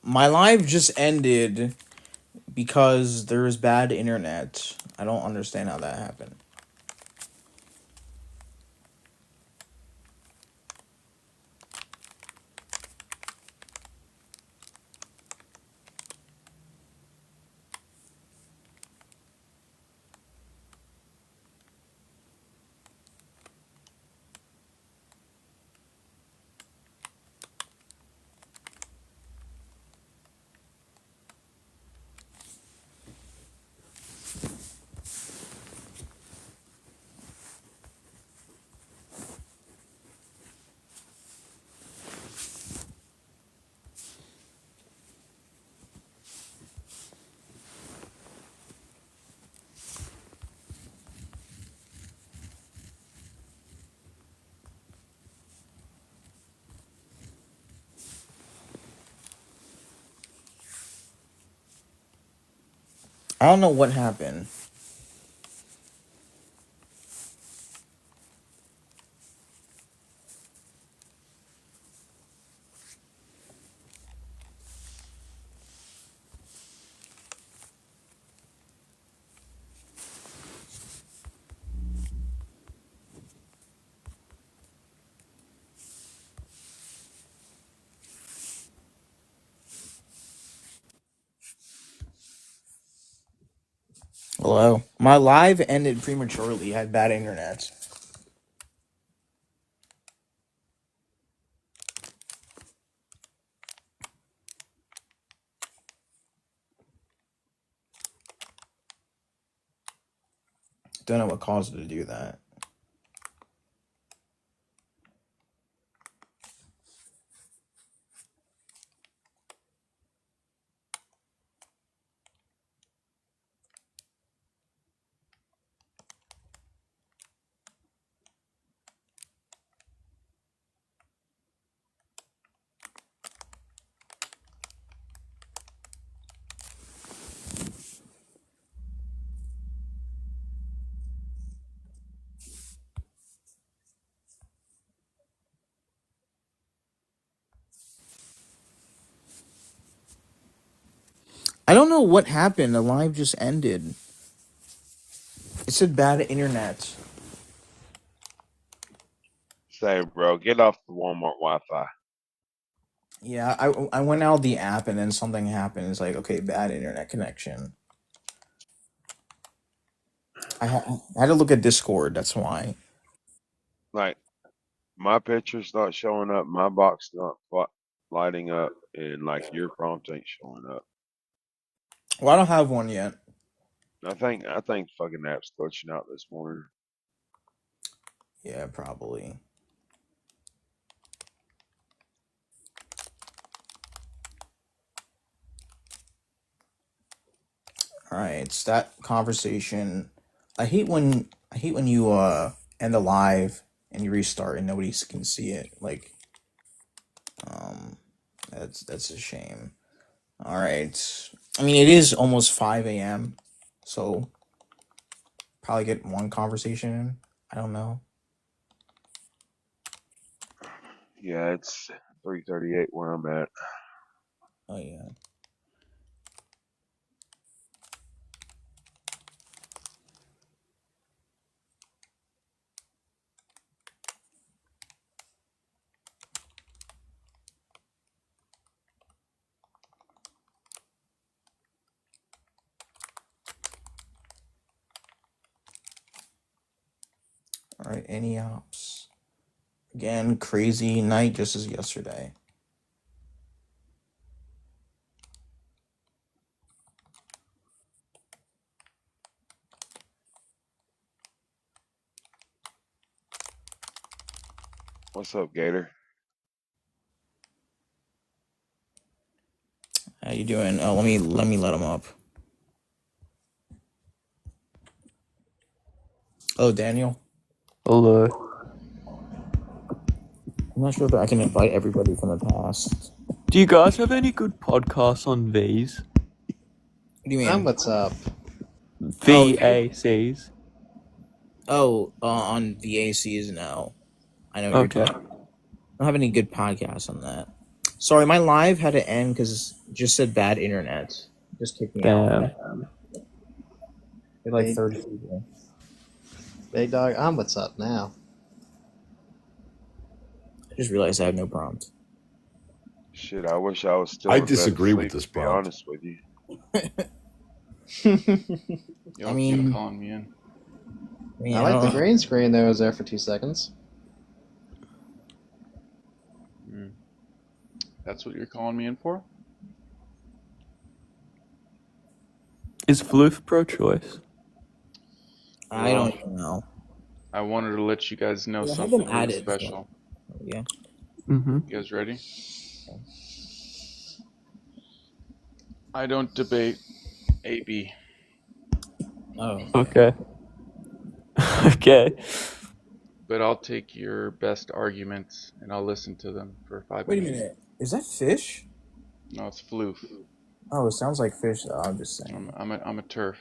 My live just ended because there is bad internet. I don't understand how that happened. I don't know what happened. Hello. My live ended prematurely. Had bad internet. Don't know what caused it to do that. I don't know what happened. The live just ended. It said bad internet. Say, bro, get off the Walmart Wi-Fi. Yeah, I went out of the app and then something happened. It's like, okay, bad internet connection. I had to look at Discord. That's why. Like, my picture's not showing up, my box not lighting up, and like your prompt ain't showing up. Well, I don't have one yet. I think fucking app's glitching out this morning. Yeah, probably. All right, it's that conversation. I hate when you end a live and you restart and nobody can see it. Like, um, that's a shame. All right. I mean, it is almost 5 a.m., so probably get one conversation in. I don't know. Yeah, it's 3:38 where I'm at. Oh yeah. All right. Any ops? Again, crazy night just as yesterday. What's up, Gator? How you doing? Oh, let me let him up. Oh, Daniel. Hello. I'm not sure if I can invite everybody from the past. Do you guys have any good podcasts on V's? What do you mean? What's up? VACs? On VACs, no. I know what you're Okay. talking about. I don't have any good podcasts on that. Sorry, my live had to end because Just said bad internet. Just kicked me out. Damn. You're like Hey. 30 people. Big dog, what's up now? I just realized I have no prompt. Shit, I wish I was still. I in bed disagree with asleep, this to be prompt. honest with you. Y'all I mean- keep calling me in. I like the green screen that was there for 2 seconds. That's what you're calling me in for? Is Floof pro-choice? I don't even know. I wanted to let you guys know Yeah, have something them really added, so- special. Yeah. Mm-hmm. You guys ready? I don't debate AB. Oh. Okay. Okay. But I'll take your best arguments and I'll listen to them for 5 Wait a minutes. minute. Is that fish? No, it's floof. Oh, it sounds like fish though. I'm just saying. I'm a turf.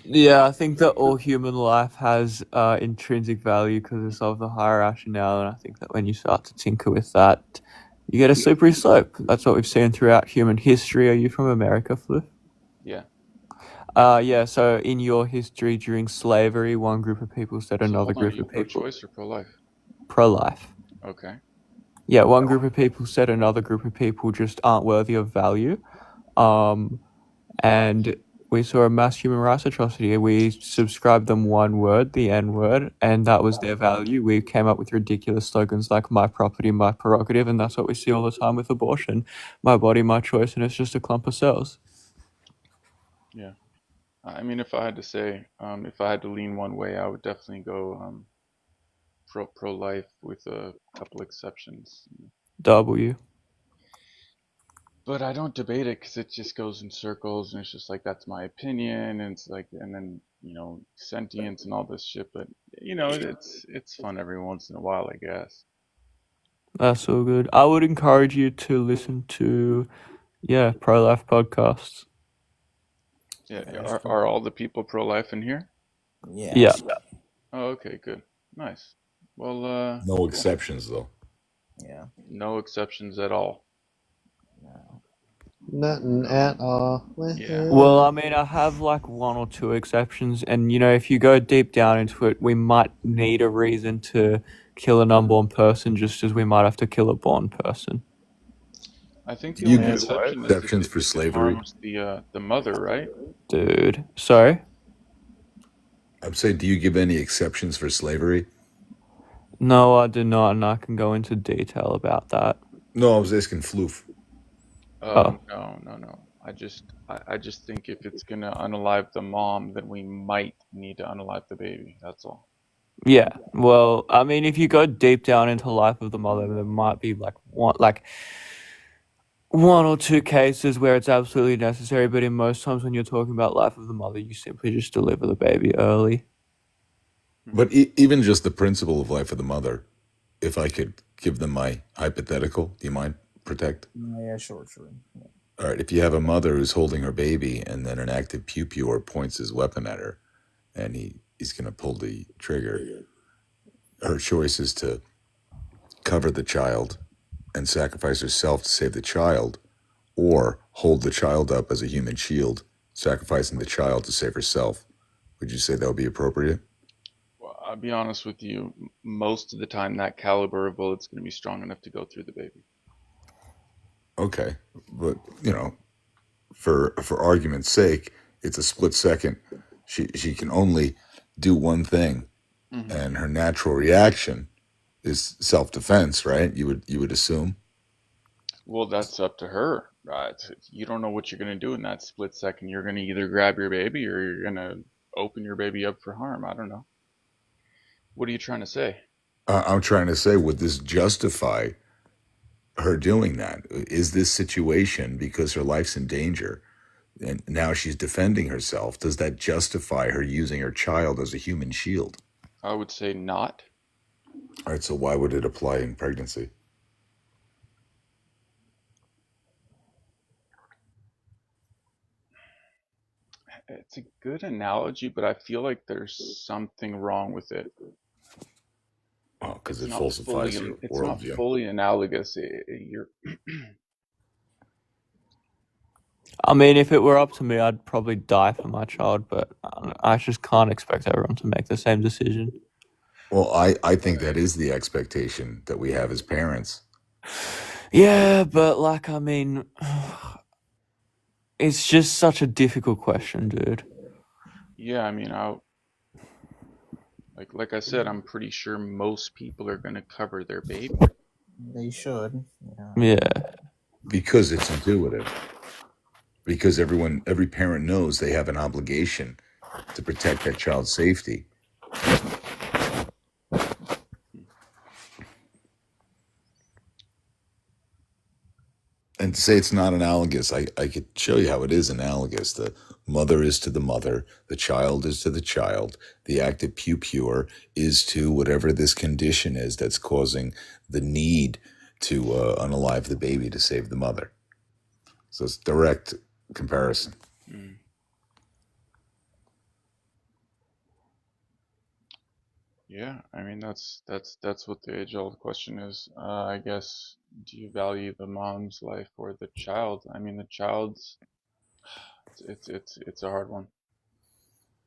Yeah, I think that all human life has intrinsic value because it's of the higher rationale, and I think that when you start to tinker with that, you get a slippery slope. That's what we've seen throughout human history. Are you from America, Floof? Yeah. Yeah, so in your history during slavery, one group of people said So another hold on, group are you of people pro-choice or pro-life? pro-life. Okay. Yeah, one group of people said another group of people just aren't worthy of value. And we saw a mass human rights atrocity. We subscribed them one word, the N word, and that was their value. We came up with ridiculous slogans like my property, my prerogative, and that's what we see all the time with abortion. My body, my choice, and it's just a clump of cells. Yeah. I mean, if I had to say, if I had to lean one way, I would definitely go pro-life with a couple exceptions. W. But I don't debate it because it just goes in circles, and it's just like that's my opinion, and it's like, and then sentience and all this shit. But it's fun every once in a while, I guess. That's all good. I would encourage you to listen to, pro-life podcasts. Yeah. Are all the people pro-life in here? Yeah. Yeah. Oh, okay, good, nice. Well, No exceptions, though. Yeah. no exceptions at all. No. Nothing at all. Yeah. Well, I mean, I have like one or two exceptions, and if you go deep down into it, we might need a reason to kill an unborn person, just as we might have to kill a born person. I think Do the you only get exception is exceptions if for it slavery? harms the mother, right? Dude, sorry? I'm saying, do you give any exceptions for slavery? No, I do not, and I can go into detail about that. No, I was asking Floof. Oh. No. I just think if it's gonna unalive the mom, then we might need to unalive the baby. That's all. Yeah, well, I mean, if you go deep down into the life of the mother, there might be one or two cases where it's absolutely necessary, but in most times when you're talking about life of the mother, you simply just deliver the baby early. But even just the principle of life of the mother, if I could give them my hypothetical, do you mind, Protect? Yeah, sure. Yeah. All right, if you have a mother who's holding her baby and then an active pew-pewer points his weapon at her and he's going to pull the trigger, her choice is to cover the child and sacrifice herself to save the child, or hold the child up as a human shield, sacrificing the child to save herself. Would you say that would be appropriate? Well, I'll be honest with you. Most of the time, that caliber of bullet's going to be strong enough to go through the baby. Okay, but for argument's sake, it's a split second. She can only do one thing, and her natural reaction is self-defense, right? You would assume. Well, that's up to her, right? You don't know what you're going to do in that split second. You're going to either grab your baby or you're going to open your baby up for harm. I don't know. What are you trying to say? I'm trying to say, would this justify her doing that? Is this situation, because her life's in danger and now she's defending herself, does that justify her using her child as a human shield? I would say not. All right, so why would it apply in pregnancy? It's a good analogy, but I feel like there's something wrong with it. Oh, because It's it not falsifies fully, your it's not worldview. fully analogous. You're I mean, if it were up to me, I'd probably die for my child, but I just can't expect everyone to make the same decision. Well, I think that is the expectation that we have as parents. Yeah, but like, I mean, it's just such a difficult question, dude. Yeah, I mean, like I said, I'm pretty sure most people are gonna cover their baby. They should. Yeah. Yeah. Because it's intuitive. Because every parent knows they have an obligation to protect that child's safety. And to say it's not analogous, I could show you how it is analogous. The mother is to the mother, the child is to the child, the active pure is to whatever this condition is that's causing the need to unalive the baby to save the mother. So it's direct comparison. Mm. Yeah, I mean that's what the age-old question is. I guess, do you value the mom's life or the child? I mean, the child's it's a hard one.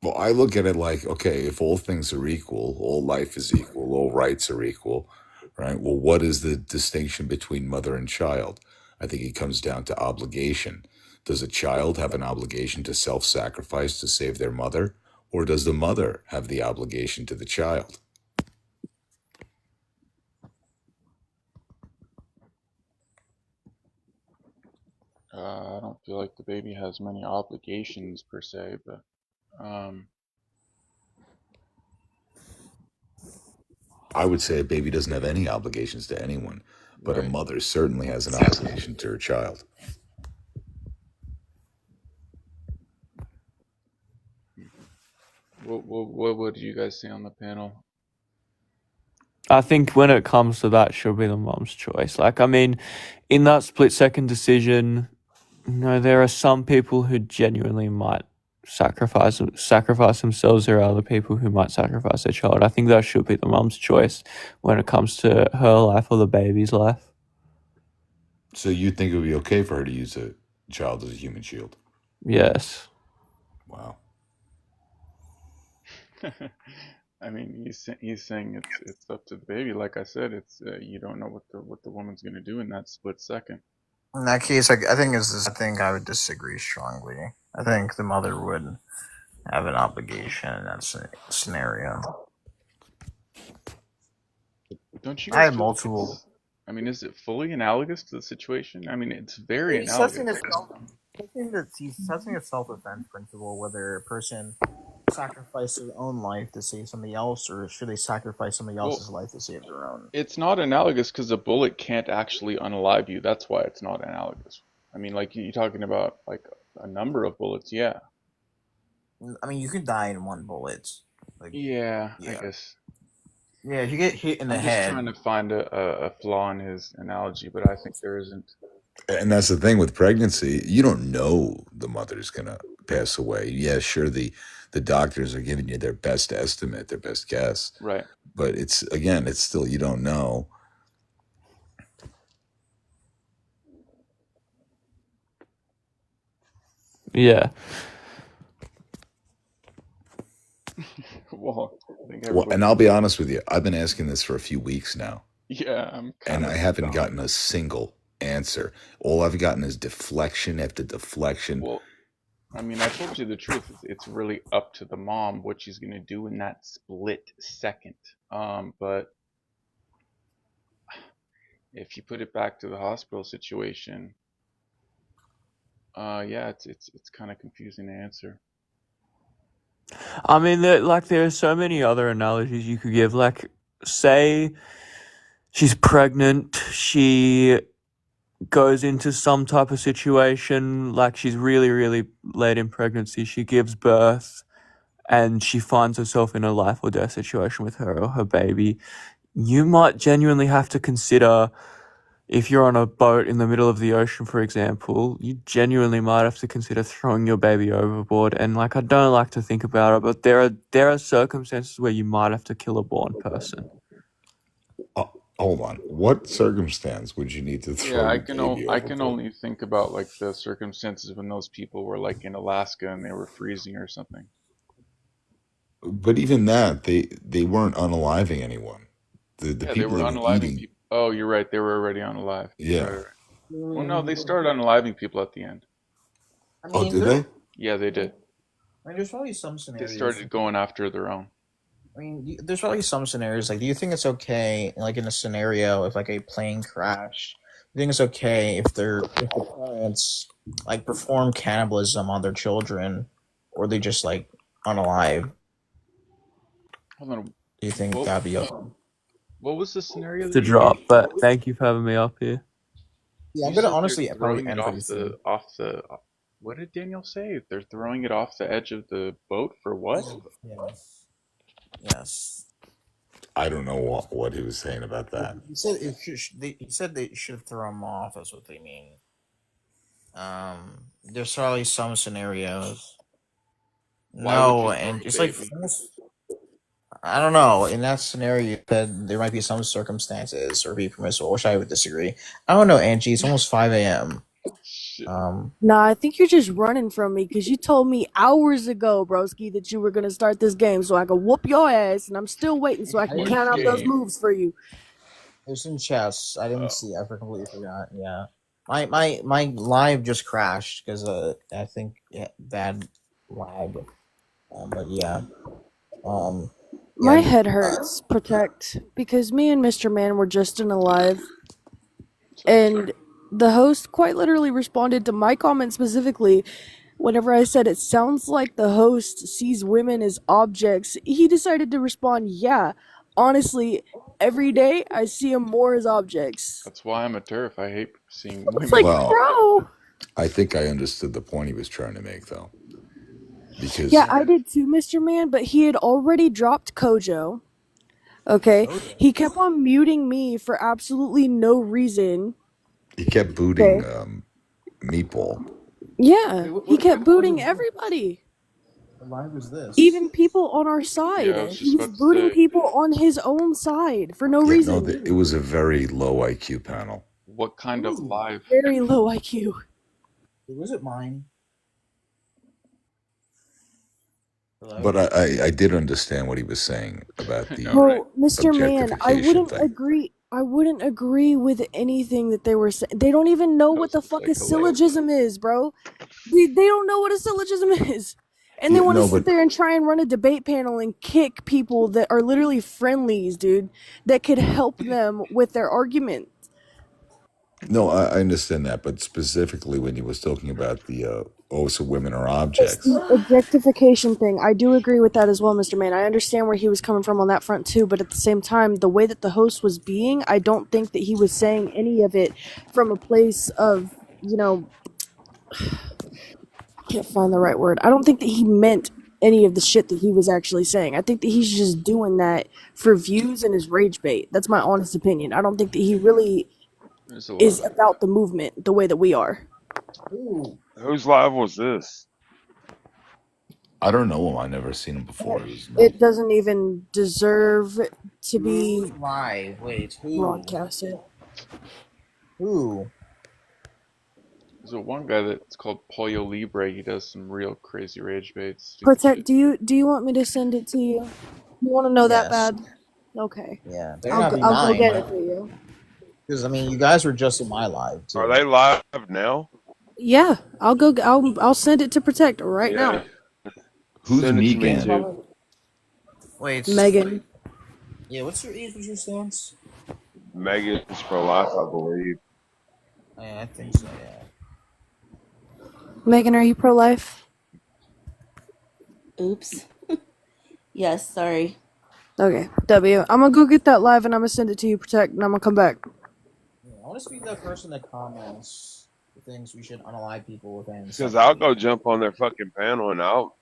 Well, I look at it like, okay, if all things are equal, all life is equal, all rights are equal, right? Well, what is the distinction between mother and child? I think it comes down to obligation. Does a child have an obligation to self-sacrifice to save their mother? Or does the mother have the obligation to the child? I don't feel like the baby has many obligations per se, but I would say a baby doesn't have any obligations to anyone, but a right. mother certainly has an obligation to her child. What would you guys say on the panel? I think when it comes to that, she'll be the mom's choice. Like, I mean, in that split-second decision, there are some people who genuinely might sacrifice themselves. There are other people who might sacrifice their child. I think that should be the mom's choice when it comes to her life or the baby's life. So you think it would be okay for her to use a child as a human shield? Yes. Wow. I mean, he's saying it's up to the baby. Like I said, it's you don't know what the woman's gonna do in that split second. In that case, I think I would disagree strongly. I think the mother would have an obligation in that scenario. Don't you I guys had feel like multiple. it's- I mean, is it fully analogous to the situation? I mean, it's very analogous. He's testing a self-defense principle, whether a person sacrifice their own life to save somebody else, or should they sacrifice somebody else's life to save their own? It's not analogous because a bullet can't actually unalive you. That's why it's not analogous. I mean, like you're talking about like a number of bullets, yeah. I mean, you can die in one bullet. Like, Yeah, Yeah. I guess. yeah, if you get hit in the I'm just head, trying to find a flaw in his analogy, but I think there isn't. And that's the thing with pregnancy. You don't know the mother's going to pass away. Yeah, sure, the doctors are giving you their best estimate, their best guess. Right. But it's still, you don't know. Yeah. Well, I think Well, and I'll be honest with you. I've been asking this for a few weeks now, yeah, I'm kind and of I haven't stumped. gotten a single answer. All I've gotten is deflection after deflection. Well, I mean, I told you the truth. It's really up to the mom what she's gonna do in that split second. But if you put it back to the hospital situation, yeah, it's kind of confusing to answer. I mean, there are so many other analogies you could give. Like, say she's pregnant, she goes into some type of situation, like she's really, really late in pregnancy, she gives birth, and she finds herself in a life or death situation with her or her baby. You might genuinely have to consider, if you're on a boat in the middle of the ocean, for example, you genuinely might have to consider throwing your baby overboard. And like, I don't like to think about it, but there are circumstances where you might have to kill a born person. hold on. What circumstance would you need to throw Yeah, your baby I can overboard? only think about like the circumstances when those people were like in Alaska and they were freezing or something. But even that, they weren't unaliving anyone. The Yeah, they people were that were unaliving eating, people. Oh, you're right. They were already unalive. yeah. Right. Well, no, they started unaliving people at the end. I Oh, mean, did they? Yeah, they did. I mean, there's probably some They scenarios. started going after their own. I mean, there's probably some scenarios. Like, do you think it's okay, like in a scenario, if like a plane crashed, do you think it's okay if the parents like perform cannibalism on their children, or they just like unalive? Hold on. Do you think What, that'd be okay? what was the scenario To that you drop, gave? but thank you for having me up here. Yeah, I'm You gonna said honestly they're probably throwing it end off pretty soon. What did Daniel say? They're throwing it off the edge of the boat for what? Yes. Yes. I don't know what he was saying about that. He said he said they should throw them off. That's what they mean. There's probably some scenarios. Why would No, you and throw a it's like baby? I don't know. In that scenario, you said there might be some circumstances or be permissible, which I would disagree. I don't know, Angie. It's almost 5 a.m. Shit. Nah, I think you're just running from me because you told me hours ago, broski, that you were gonna start this game so I could whoop your ass, and I'm still waiting so I can didn't count out see those it. moves for you. It was in chess. I Oh. didn't see. I completely forgot. Yeah, my live just crashed because I think bad lag. But yeah. My Yeah. head hurts, Protect, because me and Mr. Man were just in a live, and the host quite literally responded to my comment specifically. Whenever I said it sounds like the host sees women as objects, he decided to respond, yeah, honestly, every day I see them more as objects. That's why I'm a turf. I hate seeing It's women. like, Well, bro. I think I understood the point he was trying to make, though, because Yeah, I did too, Mr. Man, but he had already dropped Kojo. Okay? He kept on muting me for absolutely no reason. he kept booting Okay. Meatball. Yeah, Wait, he kept what booting was this? everybody. What live was this? Even people on our side. Yeah, I was He just was about to booting say, people on his own side for no Yeah, no, reason. it was a very low IQ panel. what kind of live? Very low IQ. Was it mine? Hello? But I did understand what he was saying about I the know, right? Well, Mr. Man, I objectification wouldn't thing. agree. I wouldn't agree with anything that they were saying. They don't even know That what was the just fuck like a hello. syllogism is, bro. They don't know what a syllogism is. And they Yeah, want to no, sit but there and try and run a debate panel and kick people that are literally friendlies, dude, that could help them with their argument. no, I understand that. But specifically when he was talking about the so women are It's objects. the objectification thing. I do agree with that as well, Mr. Man. I understand where he was coming from on that front too, but at the same time, the way that the host was being, I don't think that he was saying any of it from a place of, can't find the right word. I don't think that he meant any of the shit that he was actually saying. I think that he's just doing that for views and his rage bait. That's my honest opinion. I don't think that he really There's a is lot. about the movement the way that we are. Ooh. Whose live was this? I don't know him. I never seen him before. It doesn't even deserve to be Live. Wait, who? broadcasted. Who? There's a one guy that's called Pollo Libre. He does some real crazy rage baits. Stupid Protect. shit. Do you want me to send it to you? You want to know that Yes. bad? Okay. Yeah, they're not be I'll go mine. get it for you. Because I mean, you guys were just in my live too. Are they live now? Yeah, I'll send it to Protect right now. Who's Send it to me Megan? too. Wait, Megan. Yeah, what's your age? What's your stance? Megan's pro life, I believe. Yeah, I think so. Yeah. Megan, are you pro-life? Oops. Yes, sorry. Okay, W. I'm gonna go get that live and I'm gonna send it to you, Protect, and I'm gonna come back. Yeah, I want to speak to that person that comments the things we should unalive people with. And Because I'll go jump on their fucking panel and I'll.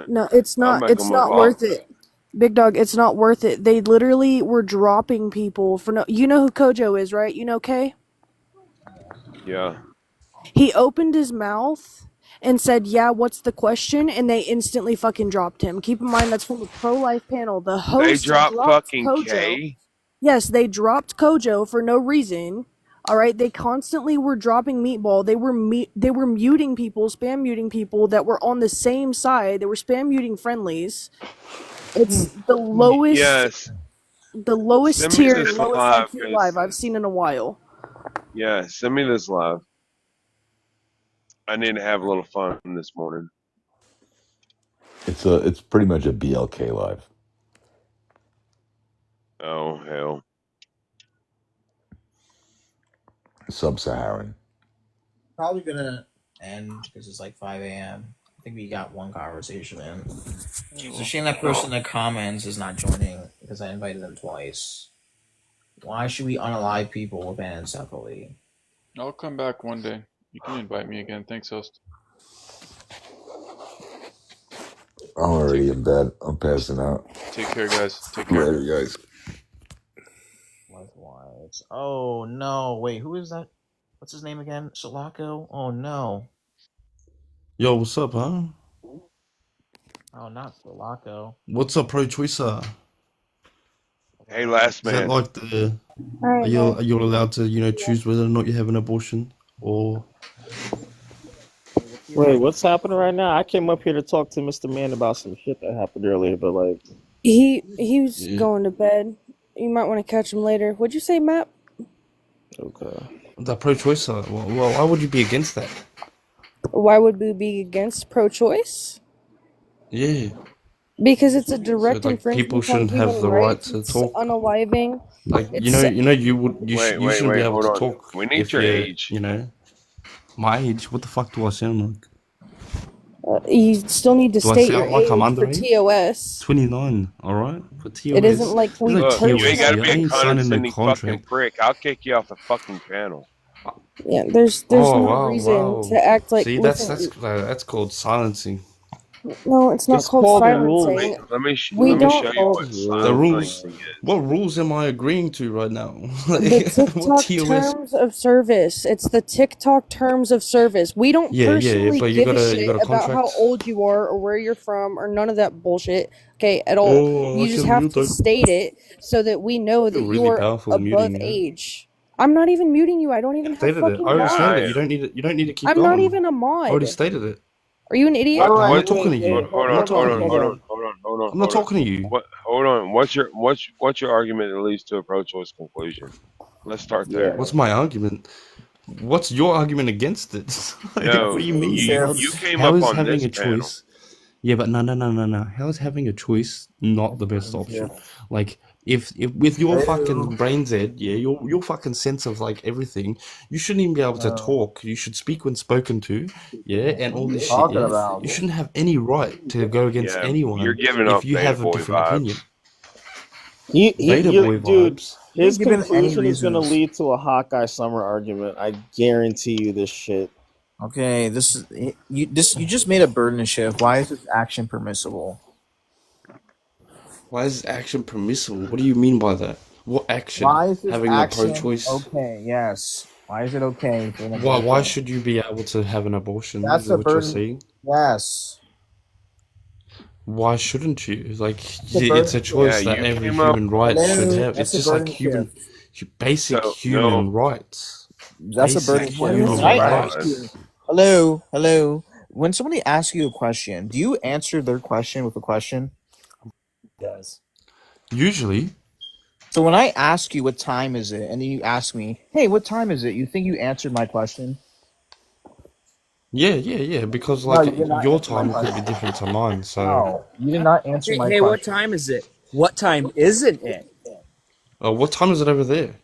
No, it's I'll not. make It's them not evolve. worth it. Big Dog, it's not worth it. They literally were dropping people for no. You know who Kojo is, right? You know Kay? Yeah. He opened his mouth and said, "Yeah, what's the question?" And they instantly fucking dropped him. Keep in mind that's from a pro-life panel. The They host dropped dropped fucking Kojo. K. Yes, they dropped Kojo for no reason. All right, they constantly were dropping Meatball. They were muting people, spam muting people that were on the same side. They were spam muting friendlies. It's the lowest Yes. the lowest Send me tier, this lowest live, IQ 'cause live I've seen in a while. yeah, send me this live. I need to have a little fun this morning. It's pretty much a BLK live. Oh hell. Sub-Saharan. Probably gonna end because it's like 5 a.m. I think we got one conversation in. It's a shame that person in the comments is not joining because I invited them twice. Why should we unalive people with anencephaly? I'll come back one day. You can invite me again. Thanks, host. I'm already in bed. I'm passing out. Take care, guys. Take care. Later, guys. Likewise. Oh no! Wait, who is that? What's his name again? Shalako? Oh no! Yo, what's up, huh? Oh, not Shalako. What's up, pro-choicer? Hey, last Is that man. like the? All Are right, you man. are you allowed to choose whether or not you have an abortion or? Wait, what's happening right now? I came up here to talk to Mr. Man about some shit that happened earlier, but like, He was Yeah. going to bed. You might want to catch him later. What'd you say, Matt? okay. The pro-choicer. Well, why would you be against that? Why would we be against pro-choice? Yeah. Because it's a direct So, like, people infringement on shouldn't have human the right rights. to It's talk. unaliving. Like It's you Wait, shouldn't be able hold to on. talk We need if your you're age. my age. What the fuck do I sound like? You still need to Do I state your sound like I'm age for underage? TOS. 29. All right, for TOS. It isn't like we There's no Look, you ain't TOS gotta here. be I a ain't signing no condescending fucking contract. prick. I'll kick you off the fucking panel. Yeah, there's Oh no wow, reason wow. to act like. See, Listen, that's called silencing. no, it's not It's called called silencing. Let me We let me don't. show you what The rules. silencing is. What rules am I agreeing to right now? The What TikTok TOS? terms of service. It's the TikTok terms of service. We don't Yeah, personally but you give a got a shit about how contract. old you are or where you're from or none of that bullshit. Okay, at all. Oh, You I just can have mute to that. state it so that we know that You're really you're powerful above muting, yeah. age. I'm not even muting you. I don't even have Stated it. fucking I already stated it. mods. You don't need it. You don't need to keep I'm going. not even a I already mod. stated it. Are you an idiot? What I'm what not talking to you. hold I'm not on, hold talking on, to hold you. on, hold on, hold on, I'm not hold on. talking to you. What hold on. What's your argument that leads to a pro choice conclusion? Let's start Yeah. there. What's my argument? What's your argument against it? Like, No, what do you mean? you came How up is on having this a panel. choice? Yeah, but no. How is having a choice not the best option? Like, if with your fucking brain Z, yeah, your fucking sense of like everything, you shouldn't even be able to talk. You should speak when spoken to, yeah, and all this shit. Talking Yeah, about. you shouldn't have any right to go against Yeah, you're anyone giving if off you beta have a boy different opinion. vibes. Beta You're, boy dude, vibes. his Given any conclusion is gonna reasons. lead to a Hawkeye summer argument. I guarantee you this shit. Okay, this is you just made a burden shift. Why is this action permissible? Why is action permissible? What do you mean by that? What action? Why is this Having a action pro-choice? okay? Yes. Why is it okay for an Why abortion? should you be able to have an abortion? That's Is that a what you're burden. saying? Yes. Why shouldn't you? Like, It's a it's a burden choice shift. Yeah, that you every came up. human right should Hello, have. that's It's a just like burden shift. basic So human no, rights. That's a burden Basic shift. human When I rights. ask you, hello. When somebody asks you a question, do you answer their question with a question? Does. Usually, So when I ask you what time is it, and then you ask me, "Hey, what time is it?" You think you answered my question? yeah. Because No, like you did not your answer my time could be question. different to mine. So, No, you did not answer my Hey, what question. time is it? What time isn't it? what time is it over there?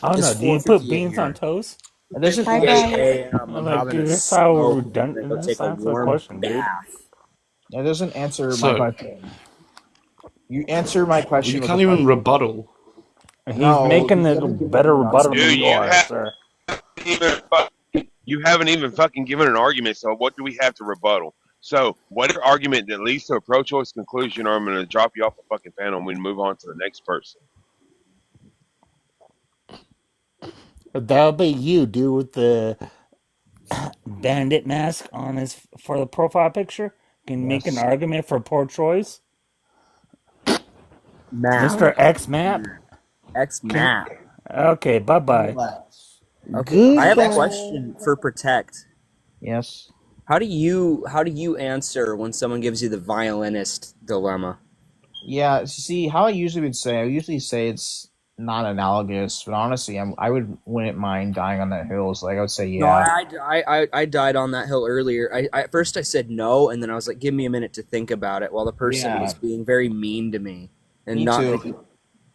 I don't It's know. Do you put 4:58 beans on here. toast? It doesn't Hi, answer. Brian. Hey, I'm I'm like, having dude, a that's how smoke. redundant. Go That's take a answer the warm question, dude. bath. It doesn't answer my So, question. You answer my well, question you with a can't even question. rebuttal. He's No, making you a haven't given better me an rebuttal argument. than dude, you you are, have sir. you haven't even fucking given an argument. So what do we have to rebuttal? So whatever argument that leads to a pro-choice conclusion, or I'm going to drop you off the fucking panel and we move on to the next person. That'll be you, dude, with the bandit mask on his for the profile picture. Can make an Yes. argument for poor choice. Map. Mr. X Map. X map. Okay, bye bye. Okay, I have a Goodbye. question for Protect. Yes. How do you answer when someone gives you the violinist dilemma? Yeah, see, how I usually say it's not analogous, but honestly, I wouldn't mind dying on that hill. So like I would say, No, yeah, I died on that hill earlier. At first I said no, and then I was like, give me a minute to think about it, while the person yeah, was being very mean to me and me not too. making.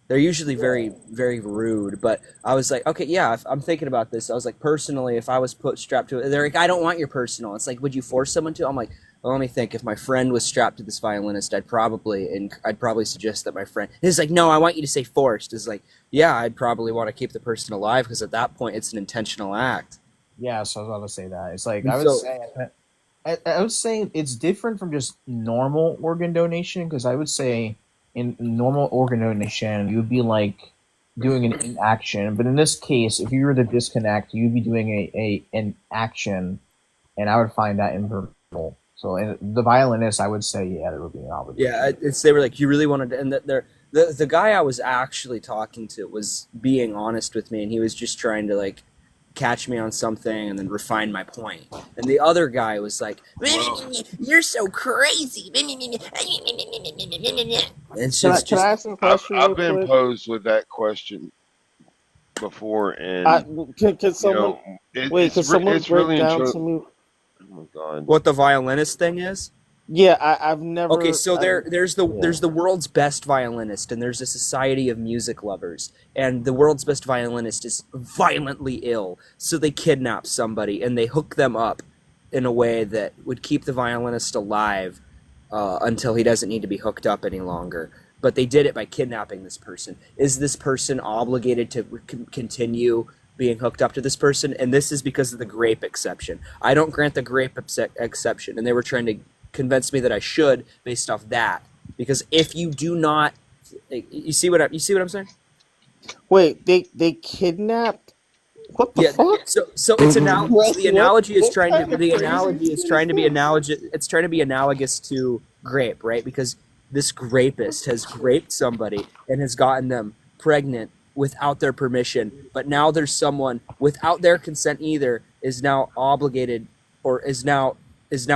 They're usually very, very rude, but I was like, okay, yeah, if I'm thinking about this. I was like, personally, if I was put strapped to it, they're like, I don't want your personal. It's like, would you force someone to? I'm like, well, let me think. If my friend was strapped to this violinist, I'd probably suggest that my friend. He's like, no, I want you to say forced. It's like, yeah, I'd probably want to keep the person alive because at that point, it's an intentional act. Yeah, so I was about to say that. It's like And I would so, say I would say it's different from just normal organ donation because I would say in normal organ donation you would be like doing an inaction, but in this case, if you were to disconnect, you'd be doing an action, and I would find that impermissible. So in the violinist, I would say yeah, there would be an obligation. yeah, they were like, you really wanted to, and that the guy I was actually talking to was being honest with me, and he was just trying to like catch me on something and then refine my point. And the other guy was like, "You're so crazy." It's Can I just ask some question real I've been quick? posed with that question before, and Can someone wait? Can someone it's break really down intro. to me? Oh my god. what the violinist thing is. Yeah, I've Okay, never. so there's Yeah. the world's best violinist, and there's a society of music lovers, and the world's best violinist is violently ill, so they kidnap somebody and they hook them up in a way that would keep the violinist alive until he doesn't need to be hooked up any longer. But they did it by kidnapping this person. Is this person obligated to continue being hooked up to this person? And this is because of the grape exception. I don't grant the grape exception, and they were trying to convince me that I should based off that, because if you do not, you see what I'm saying? Wait, they kidnapped. What the Yeah. fuck? So it's What? the analogy is What trying kind to of the crazy analogy is shit trying to be this? analogous. It's trying to be analogous to grape, right? Because this grapist has graped somebody and has gotten them pregnant without their permission, but now there's someone without their consent either is now obligated or is now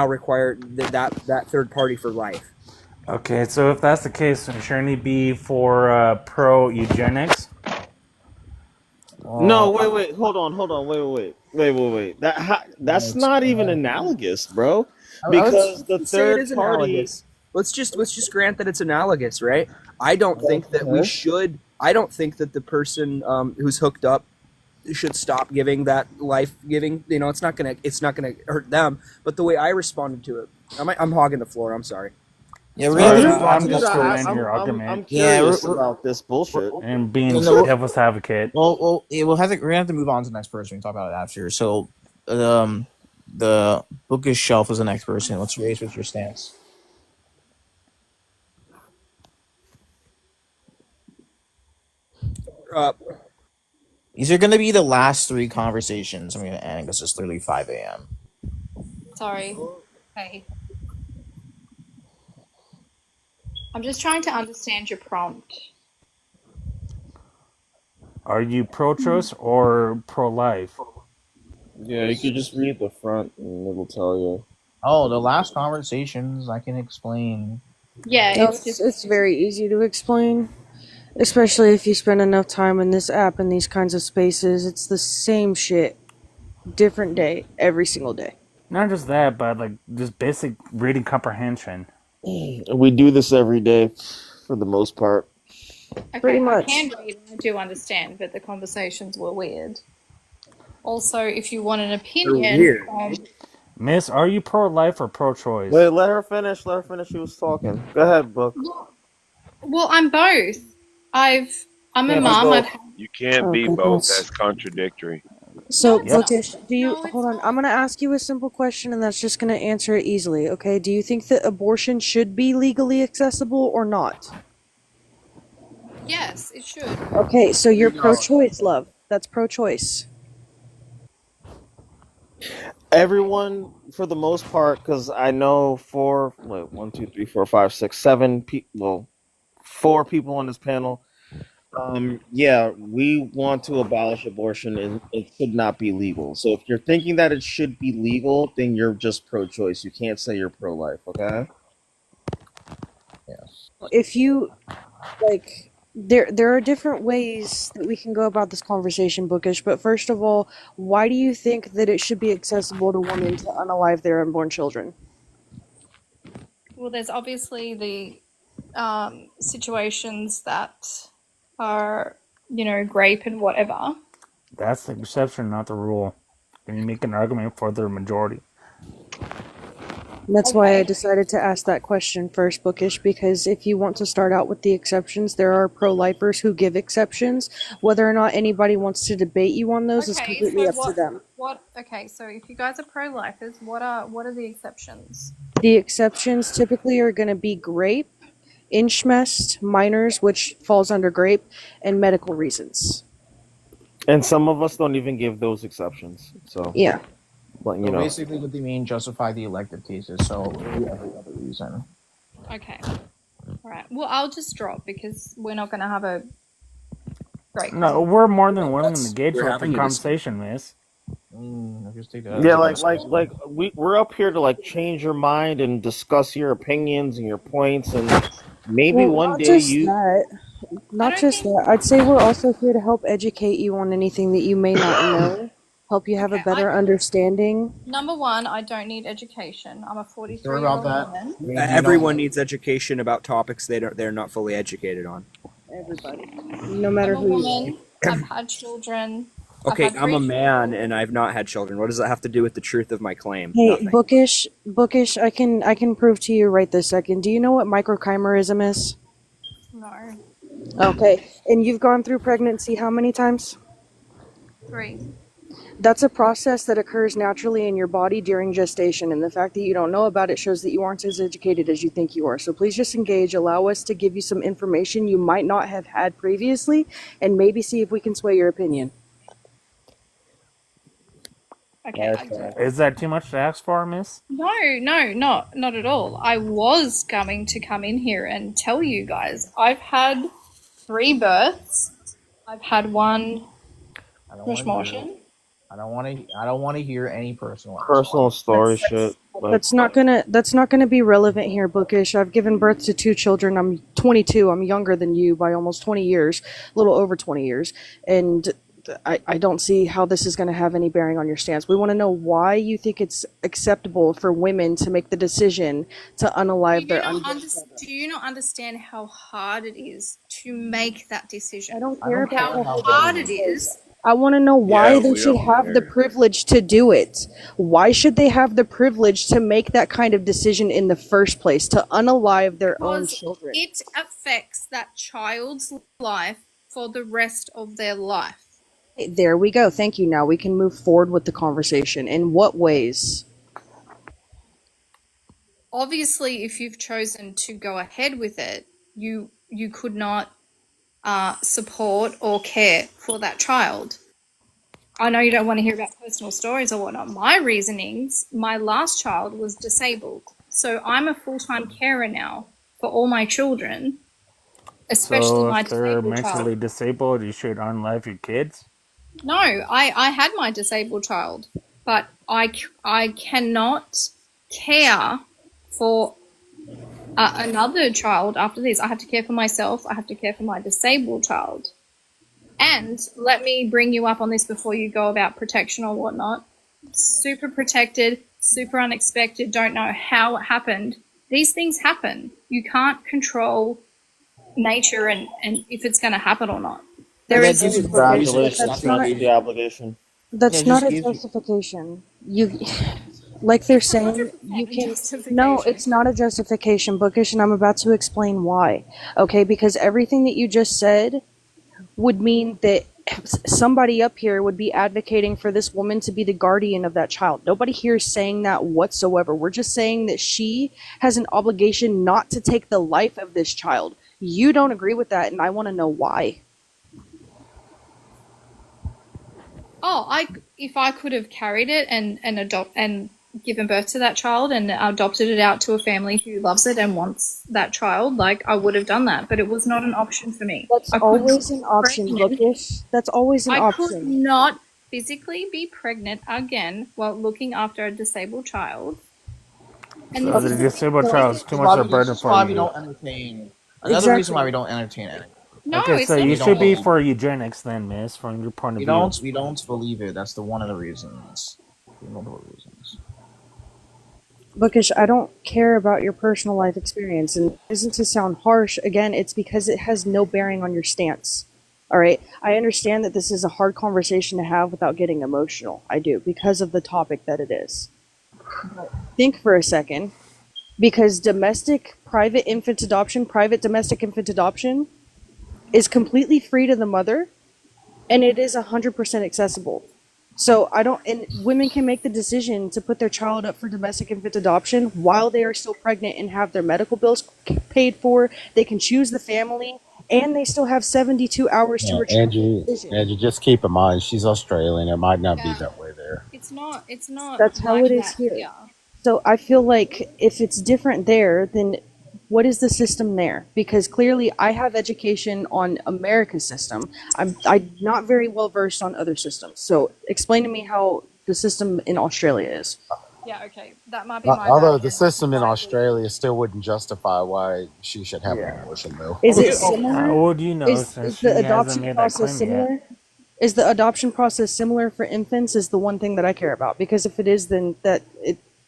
required that third party for life. Okay, so if that's the case, shouldn't he be for pro eugenics? No, wait, hold on, wait. That's not even analogous, bro. Because the Say it third is party. analogous. Let's just grant that it's analogous, right? I don't think that we Okay. should. I don't think that the person who's hooked up should stop giving that life giving. You know, it's not gonna hurt them. But the way I responded to it, I'm hogging the floor. I'm sorry. Yeah, we're No, gonna you're move on fine, to dude. this gonna person. end your argument. I'm Yeah, curious about this bullshit. And being No, devil's advocate. well, yeah, we're gonna have to move on to the next person. We can talk about it after. So, the bookish shelf is the next person. Let's raise with your stance. These are gonna be the last three conversations I'm gonna end because it's literally 5 a.m. Sorry. Hey. I'm just trying to understand your prompt. Are you pro-choice or pro-life? Yeah, you could just read the front and it'll tell you. Oh, the last conversations I can explain. Yeah, No, it's just it's very easy to explain, especially if you spend enough time in this app and these kinds of spaces. It's the same shit, different day, every single day. Not just that, but like just basic reading comprehension. We do this every day, for the most part. okay. Pretty I much. can read and I do understand, but the conversations were weird. Also, if you want an opinion, weird. Miss, are you pro-life or pro-choice? Wait, let her finish. She was talking. Go ahead, Book. well, I'm both. I'm a Yeah, mom. both. I've had, You can't Oh, be both. goodness. That's contradictory. So, no, it's Yep. not. Bookish, do you No, it's hold on? not. I'm gonna ask you a simple question, and that's just gonna answer it easily. Okay? Do you think that abortion should be legally accessible or not? Yes, it should. Okay, so you're pro-choice, love. That's pro-choice. Everyone, for the most part, because I know 4, 7 4 people on this panel. Yeah, we want to abolish abortion, and it should not be legal. So if you're thinking that it should be legal, then you're just pro-choice. You can't say you're pro-life, okay? Yes. If you like, there are different ways that we can go about this conversation, Bookish. But first of all, why do you think that it should be accessible to women to unalive their unborn children? Well, there's obviously the situations that are, rape and whatever. That's the exception, not the rule. And you make an argument for the majority. That's why I decided to ask that question first, Bookish, because if you want to start out with the exceptions, there are pro-lifers who give exceptions. Whether or not anybody wants to debate you on those is completely up to them. Okay, so if you guys are pro-lifers, what are the exceptions? The exceptions typically are going to be grape, incest, minors, which falls under grape, and medical reasons. And some of us don't even give those exceptions. So yeah. But So basically, what they mean, justify the elective cases. So every other reason. Okay. All right. Well, I'll just drop because we're not going to have a great. No, we're more than willing to engage we're with having the a conversation, miss. I just take that. yeah, like we're up here to change your mind and discuss your opinions and your points, and maybe Well, one not day just you. that. Not just that. I'd say we're also here to help educate you on anything that you may not know. Help you have a better understanding. Number one, I don't need education. I'm a 43-year-old Sorry about that. woman. Everyone needs education about topics they're not fully educated on. Everybody, no matter I'm a who you woman. I've had children. Okay, I've had I'm a 3 man and I've not had children. What does that have to do with the truth of my claim? Hey, Nothing. Bookish, I can prove to you right this second. Do you know what microchimerism is? No. Okay, and you've gone through pregnancy how many times? 3. That's a process that occurs naturally in your body during gestation, and the fact that you don't know about it shows that you aren't as educated as you think you are. So please just engage, allow us to give you some information you might not have had previously, and maybe see if we can sway your opinion. Okay. Is that too much to ask for, miss? No, not at all. I was going to come in here and tell you guys I've had 3 births. I've had 1 motion. I don't want to hear any personal story shit. That's not gonna be relevant here, Bookish. I've given birth to 2 children. I'm 22. I'm younger than you by almost 20 years, a little over 20 years, and I don't see how this is going to have any bearing on your stance. We want to know why you think it's acceptable for women to make the decision to unalive their unborn children. Do you not understand how hard it is to make that decision? I don't care about how hard it is. I want to know why Yeah, they we should don't have the care. privilege to do it. Why should they have the privilege to make that kind of decision in the first place, to unalive their own Because children? it affects that child's life for the rest of their life. There we go. Thank you. Now we can move forward with the conversation. In what ways? Obviously, if you've chosen to go ahead with it, you could not support or care for that child. I know you don't want to hear about personal stories or whatnot. My reasonings, my last child was disabled. So I'm a full-time carer now for all my children, especially So my if they're disabled mentally child. disabled, you should unalive your kids? No, I had my disabled child, but I cannot care for another child after this. I have to care for myself. I have to care for my disabled child. And let me bring you up on this before you go about protection or whatnot. Super protected, super unexpected, don't know how it happened. These things happen. You can't control nature and if it's going to happen or not. There is Congratulations, That's not not- the obligation. That's Yeah, not just a give- justification. You, like they're saying, you can. No, it's not a justification, Bookish, and I'm about to explain why. Okay, because everything that you just said would mean that somebody up here would be advocating for this woman to be the guardian of that child. Nobody here is saying that whatsoever. We're just saying that she has an obligation not to take the life of this child. You don't agree with that, and I want to know why. if I could have carried it and given birth to that child and adopted it out to a family who loves it and wants that child, like I would have done that, but it was not an option for me. That's I always an option, pregnant. Bookish. That's always an I could option. not physically be pregnant again while looking after a disabled child. And So the disabled child is too much of a burden That's why for we you. don't entertain. Another reason why we don't entertain it. No, Okay, it's so not. you We should be don't. for eugenics then, miss, from your point of We view. don't. We don't believe it. That's the one of the reasons. Multiple reasons. Bookish, I don't care about your personal life experience, and it isn't to sound harsh. Again, it's because it has no bearing on your stance. All right, I understand that this is a hard conversation to have without getting emotional. I do, because of the topic that it is. But think for a second, because private domestic infant adoption is completely free to the mother, and it is 100% accessible. So and women can make the decision to put their child up for domestic infant adoption while they are still pregnant and have their medical bills paid for. They can choose the family, and they still have 72 hours to retrieve the decision. Angie, just keep in mind she's Australian. It might not be that way there. It's not. It's not. That's how like it is that here. So I feel like if it's different there, then what is the system there? Because clearly I have education on America's system. I'm not very well versed on other systems. So explain to me how the system in Australia is. Yeah, okay. That might be my Although bad. the system in Australia still wouldn't justify why she should have an abortion, though. Is it similar? How would you know Is since the she hasn't adoption made that process claim yet? similar? Is the adoption process similar for infants? Is the one thing that I care about, because if it is, then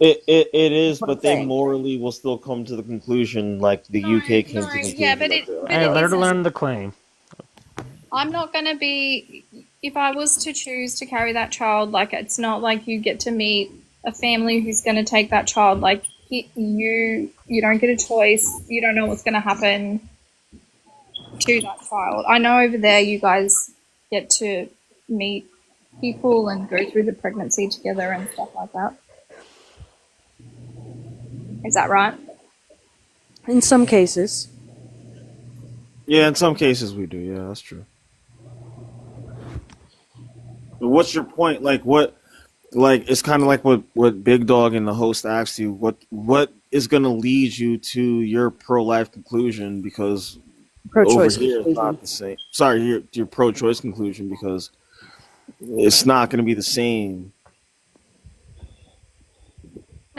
It is, What I'm but they saying. morally will still come to the conclusion like the UK came to the conclusion. yeah, but that it- they are. but Hey, it let her isn't. learn the claim. I'm not going to be, if I was to choose to carry that child, like, it's not like you get to meet a family who's going to take that child. Like, you don't get a choice. You don't know what's going to happen to that child. I know over there you guys get to meet people and go through the pregnancy together and stuff like that. Is that right? in some cases, Yeah, in some cases we do. Yeah, that's true. But what's your point? Like what? Like it's kind of like what Big Dog and the host asked you. What is going to lead you to your pro-life conclusion? Because pro-choice over here it's conclusion. not the same. Sorry, your pro-choice conclusion, because it's not going to be the same.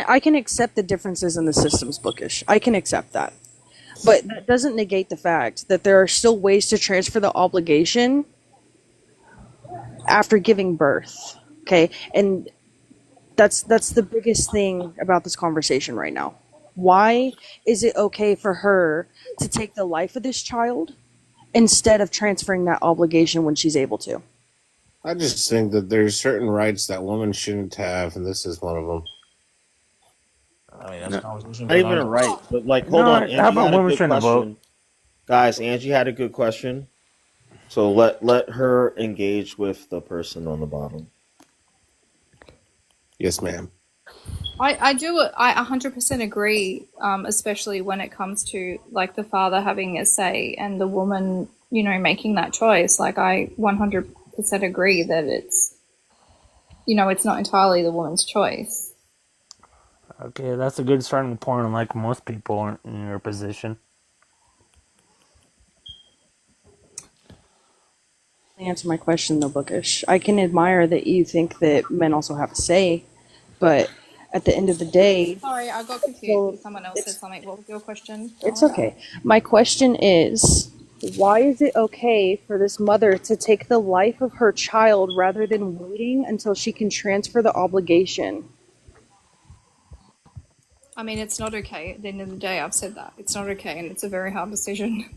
I can accept the differences in the systems, Bookish. I can accept that. But that doesn't negate the fact that there are still ways to transfer the obligation after giving birth. Okay? And that's the biggest thing about this conversation right now. Why is it okay for her to take the life of this child instead of transferring that obligation when she's able to? I just think that there's certain rights that women shouldn't have, and this is one of them. I mean, that's a conversation. Not even right, but like, hold on. Angie how about had a women good shouldn't vote? question. Guys, Angie had a good question. So let her engage with the person on the bottom. Yes, ma'am. I 100% agree, especially when it comes to like the father having a say and the woman, making that choice. Like I 100% agree that it's, it's not entirely the woman's choice. Okay, that's a good starting point. Like most people aren't in your position. Answer my question though, Bookish. I can admire that you think that men also have a say, but at the end of the day, Sorry, I got confused. Someone else said something. What was your question? it's okay. My question is, why is it okay for this mother to take the life of her child rather than waiting until she can transfer the obligation? I mean, it's not okay. At the end of the day, I've said that. It's not okay, and it's a very hard decision.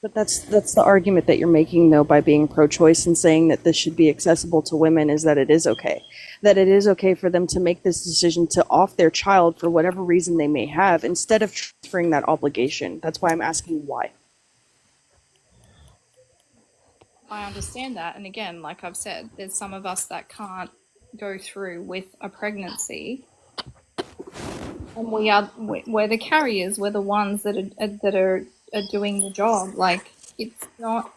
But that's the argument that you're making, though, by being pro-choice and saying that this should be accessible to women, is that it is okay. That it is okay for them to make this decision to off their child for whatever reason they may have, instead of transferring that obligation. That's why I'm asking why. I understand that. And again, like I've said, there's some of us that can't go through with a pregnancy. And we're the carriers. We're the ones that are doing the job. Like, it's not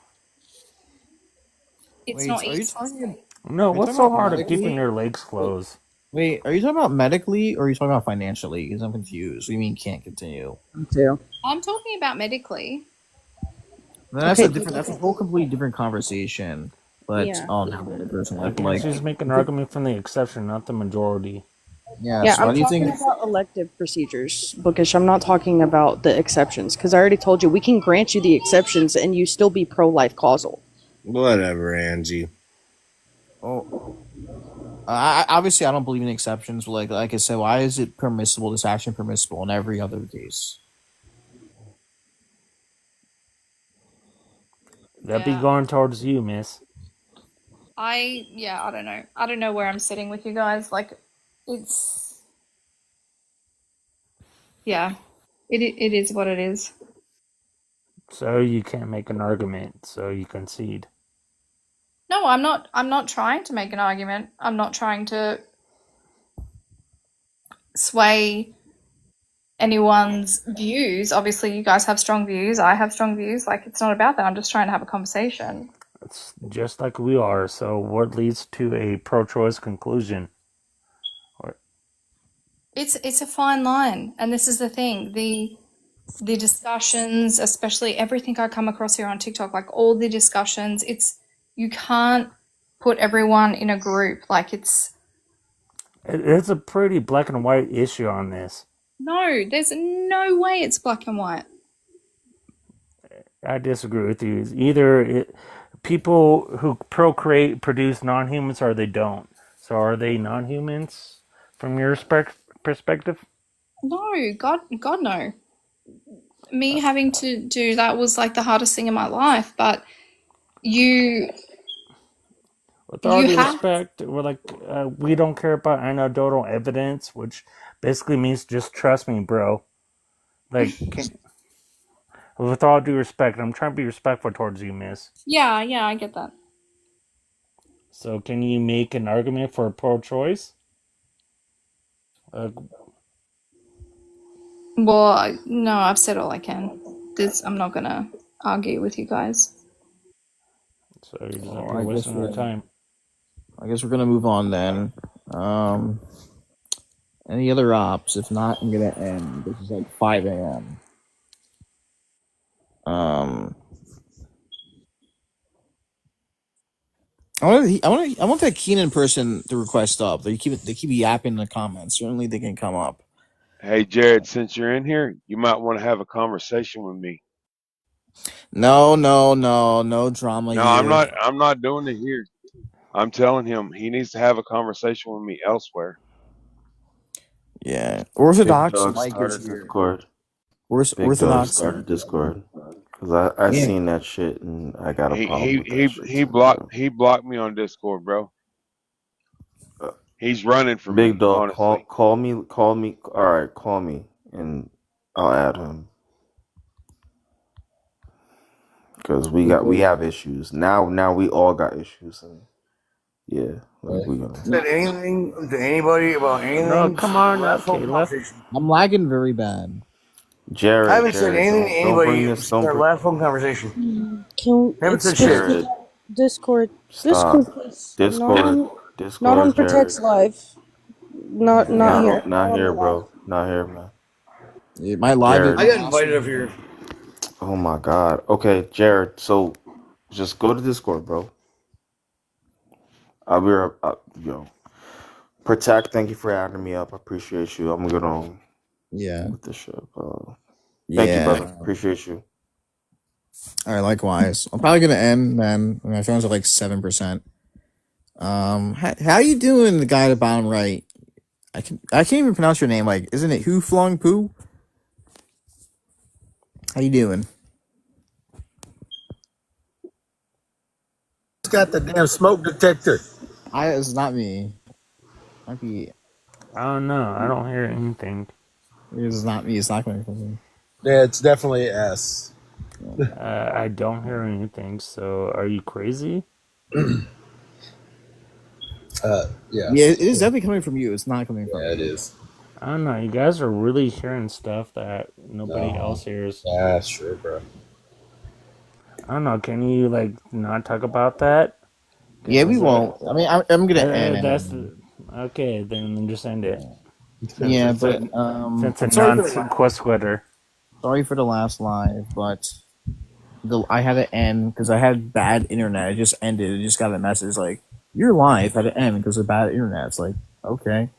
Wait, not are you easy. talking? No, Are you what's talking so about hard of medically? keeping your legs closed? Wait, are you talking about medically or are you talking about financially? Because I'm confused. What do you mean can't continue? Me too. I'm talking about medically. That's Okay. a different. That's a whole completely different conversation. But Yeah. personally, Okay, like, so just make an argument from the exception, not the majority. yeah. Yeah, So why I'm do you talking think? about elective procedures, Bookish. I'm not talking about the exceptions because I already told you we can grant you the exceptions and you still be pro-life causal. Whatever, Angie. Oh, obviously I don't believe in exceptions. But like I said, why is it permissible? This action permissible in every other case? That'd be Yeah. going towards you, miss. I don't know. I don't know where I'm sitting with you guys. Like, it's yeah. It is what it is. So you can't make an argument, so you concede. No, I'm not trying to make an argument. I'm not trying to sway anyone's views. Obviously, you guys have strong views. I have strong views. Like, it's not about that. I'm just trying to have a conversation. It's just like we are. So what leads to a pro-choice conclusion? It's a fine line, and this is the thing. The discussions, especially everything I come across here on TikTok, like all the discussions, you can't put everyone in a group. Like, it's It's a pretty black and white issue on this. no, there's no way it's black and white. I disagree with you. It's either people who procreate produce non-humans or they don't. So are they non-humans from your perspective? No, God, no. Me having to do that was like the hardest thing in my life, but you With all due have respect, we're like we don't care about anecdotal evidence, which basically means just trust me, bro. Like, with all due respect, I'm trying to be respectful towards you, miss. yeah, I get that. So can you make an argument for pro-choice? Well, no, I've said all I can. I'm not gonna argue with you guys. So you're just wasting our time. I guess we're gonna move on then. Any other ops? If not, I'm gonna end. This is like 5 a.m. I want that Keenan person to request up. They keep yapping in the comments. Certainly they can come up. Hey, Jared, since you're in here, you might want to have a conversation with me. No drama No, here. I'm not doing it here. I'm telling him he needs to have a conversation with me elsewhere. Yeah, Orthodox Big Dog Mike started is here. Discord. Where's Big Dog Orthodox? started Discord because I Yeah. seen that shit and I got a problem with that shit. He blocked me on Discord, bro. He's running for Big me. Dog, Honestly. call me. All right, call me and I'll add him because we have issues now. We all got issues and yeah, like we gonna. Said anything to anybody about anything? No, come on, Last phone Caleb. conversation. I'm lagging very bad. Jared, I haven't said anything to don't bring anybody this. since Don't our bring. last phone conversation. Haven't said Discord, shit. Discord, Stop. please. Discord, Not on Jared. Protect's Live. Not here. Not here, bro. Not here, man. Yeah, my live. Jared. I got invited up here. Oh my god. Okay, Jared. So just go to Discord, bro. I'll be yo. Protect. Thank you for adding me up. I appreciate you. I'm gonna go on. Yeah. With the shit. Thank you, brother. Appreciate you. All right, likewise. I'm probably gonna end, man. My phone's at like 7%. How you doing, the guy at the bottom right? I can't even pronounce your name. Like, isn't it Hu Flong Poo? How you doing? It's got the damn smoke detector. It's not me. Might be. I don't know. I don't hear anything. It's not me. It's not coming from me. Yeah, it's definitely S. I don't hear anything. So are you crazy? Yeah. Yeah, it is definitely coming from you. It's not coming from me. Yeah, it is. I don't know. You guys are really hearing stuff that nobody else hears. Yeah, sure, bro. I don't know. Can you like not talk about that? Yeah, we won't. I mean, I'm gonna end. Okay, then just end it. Yeah, Since but it's a I'm sorry for the non-sequitur. sorry for the last live, but I had to end because I had bad internet. It just ended. It just got a message like your live had to end because of bad internet. It's like okay.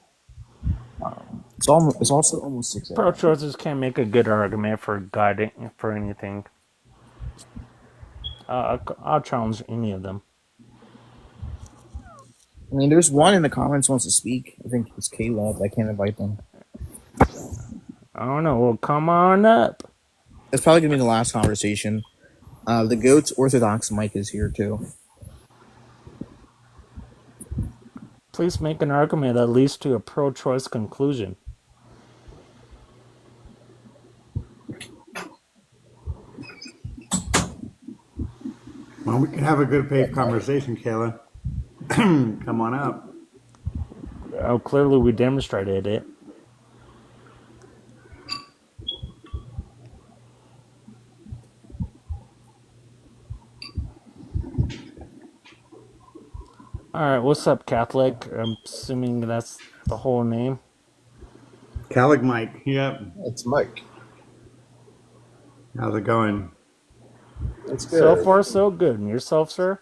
It's also almost 6 a.m. Pro-choicers can't make a good argument for guiding for anything. I'll challenge any of them. I mean, there's one in the comments who wants to speak. I think it's Caleb. I can't invite them. I don't know. Well, come on up. It's probably gonna be the last conversation. The Goats Orthodox Mike is here too. Please make an argument that leads to a pro-choice conclusion. Well, we can have a good faith conversation, Kayla. Come on up. Oh, clearly we demonstrated it. Alright, what's up, Catholic? I'm assuming that's the whole name. Catholic Mike. Yep. It's Mike. How's it going? It's So good. far, so good. And yourself, sir?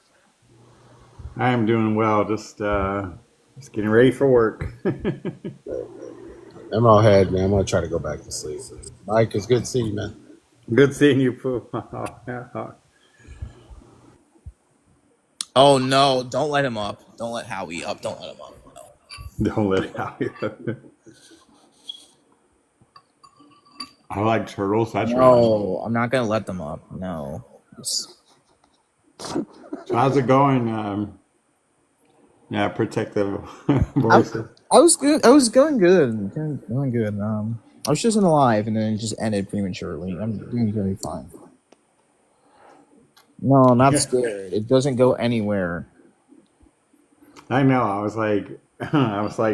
I am doing well. Just getting ready for work. I'm all head, man. I'm gonna try to go back to sleep. Mike, it's good to see you, man. Good seeing you, Pooh. Oh no! Don't let him up. Don't let Howie up. Don't let him up. No. Don't let Howie up. I like turtles. That's right. No, I'm not gonna let them up. No. So how's it going? Yeah, protective voices. I was good. I was going good. Going good. I was just in a live and then it just ended prematurely. I'm doing really fine. No, I'm not scared. It doesn't go anywhere. I know. I was like,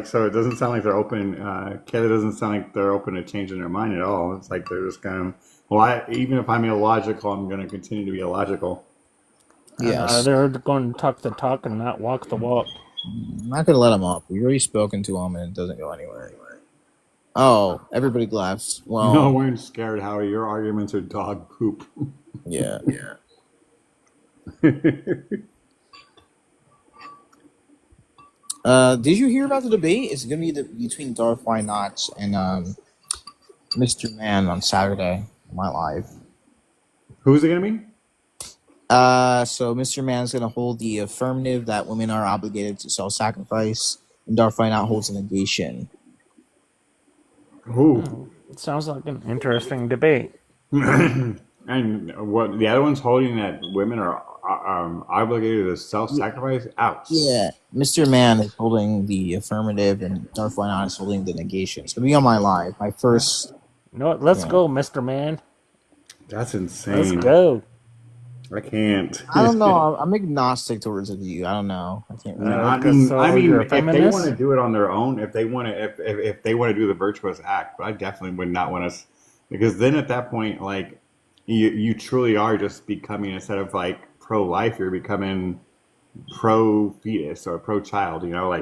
so it doesn't sound like they're open. Kayla doesn't sound like they're open to changing their mind at all. It's like they're just kind of, well, even if I'm illogical, I'm going to continue to be illogical. Yes. They're going to talk the talk and not walk the walk. I'm not gonna let him up. We've already spoken to him and it doesn't go anywhere. Oh, everybody laughs. Well, No one's scared, Howie. Your arguments are dog poop. yeah. Did you hear about the debate? It's gonna be between Darth Why Not and Mr. Man on Saturday on my live. Who's it gonna be? So Mr. Man's gonna hold the affirmative that women are obligated to self-sacrifice, and Darth Why Not holds a negation. Who? It sounds like an interesting debate. And what the other one's holding that women are obligated to self-sacrifice? Ouch. Yeah, Mr. Man is holding the affirmative, and Darth Why Not is holding the negation. It's gonna be on my live. My first. You know what? Let's go, Mr. Man. That's insane. Let's go. I can't. I don't know. I'm agnostic towards the view. I don't know. I can't. Really I mean, if they want to do it on their own, if they want to do the virtuous act, but I definitely would not want us, because then at that point, like, you truly are just becoming, instead of like pro-life, you're becoming pro-fetus or pro-child. You know, like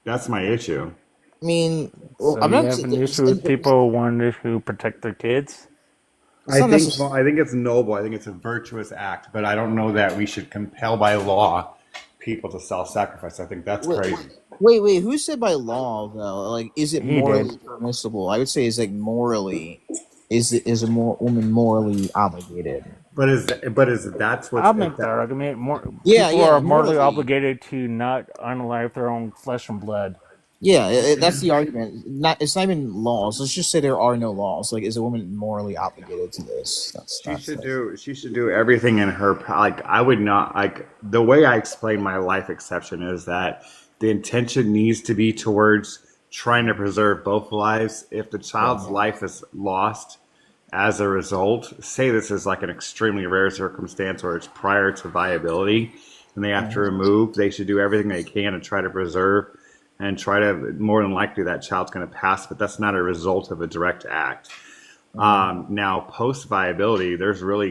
that's my issue. I mean, So I'm you not. have an issue with people wanting to protect their kids? I think it's noble. I think it's a virtuous act, but I don't know that we should compel by law people to self-sacrifice. I think that's crazy. Wait. Who said by law though? Like, is it He morally did. permissible? I would say it's like morally. Is a woman morally obligated? But is that's what I'll make that argument. Yeah, People are morally morally. obligated to not unalive their own flesh and blood. Yeah, that's the argument. It's not even laws. Let's just say there are no laws. Like, is a woman morally obligated to this? She should do everything in her like. I would not like the way I explain my life exception is that the intention needs to be towards trying to preserve both lives. If the child's life is lost as a result, say this is like an extremely rare circumstance where it's prior to viability and they have to remove, they should do everything they can to try to preserve and try to, more than likely that child's going to pass, but that's not a result of a direct act. Now, post viability, there's really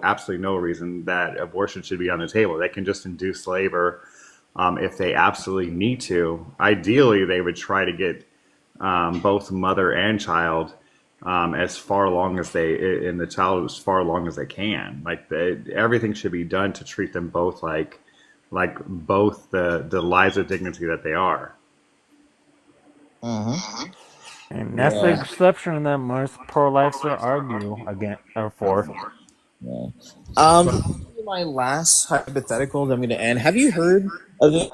absolutely no reason that abortion should be on the table. They can just induce labor if they absolutely need to. Ideally, they would try to get both mother and child as far along as they and the child as far along as they can. Like everything should be done to treat them both like both the lives of dignity that they are. And that's the exception that most pro-lifers argue against or for. My last hypothetical that I'm going to end. Have you heard of the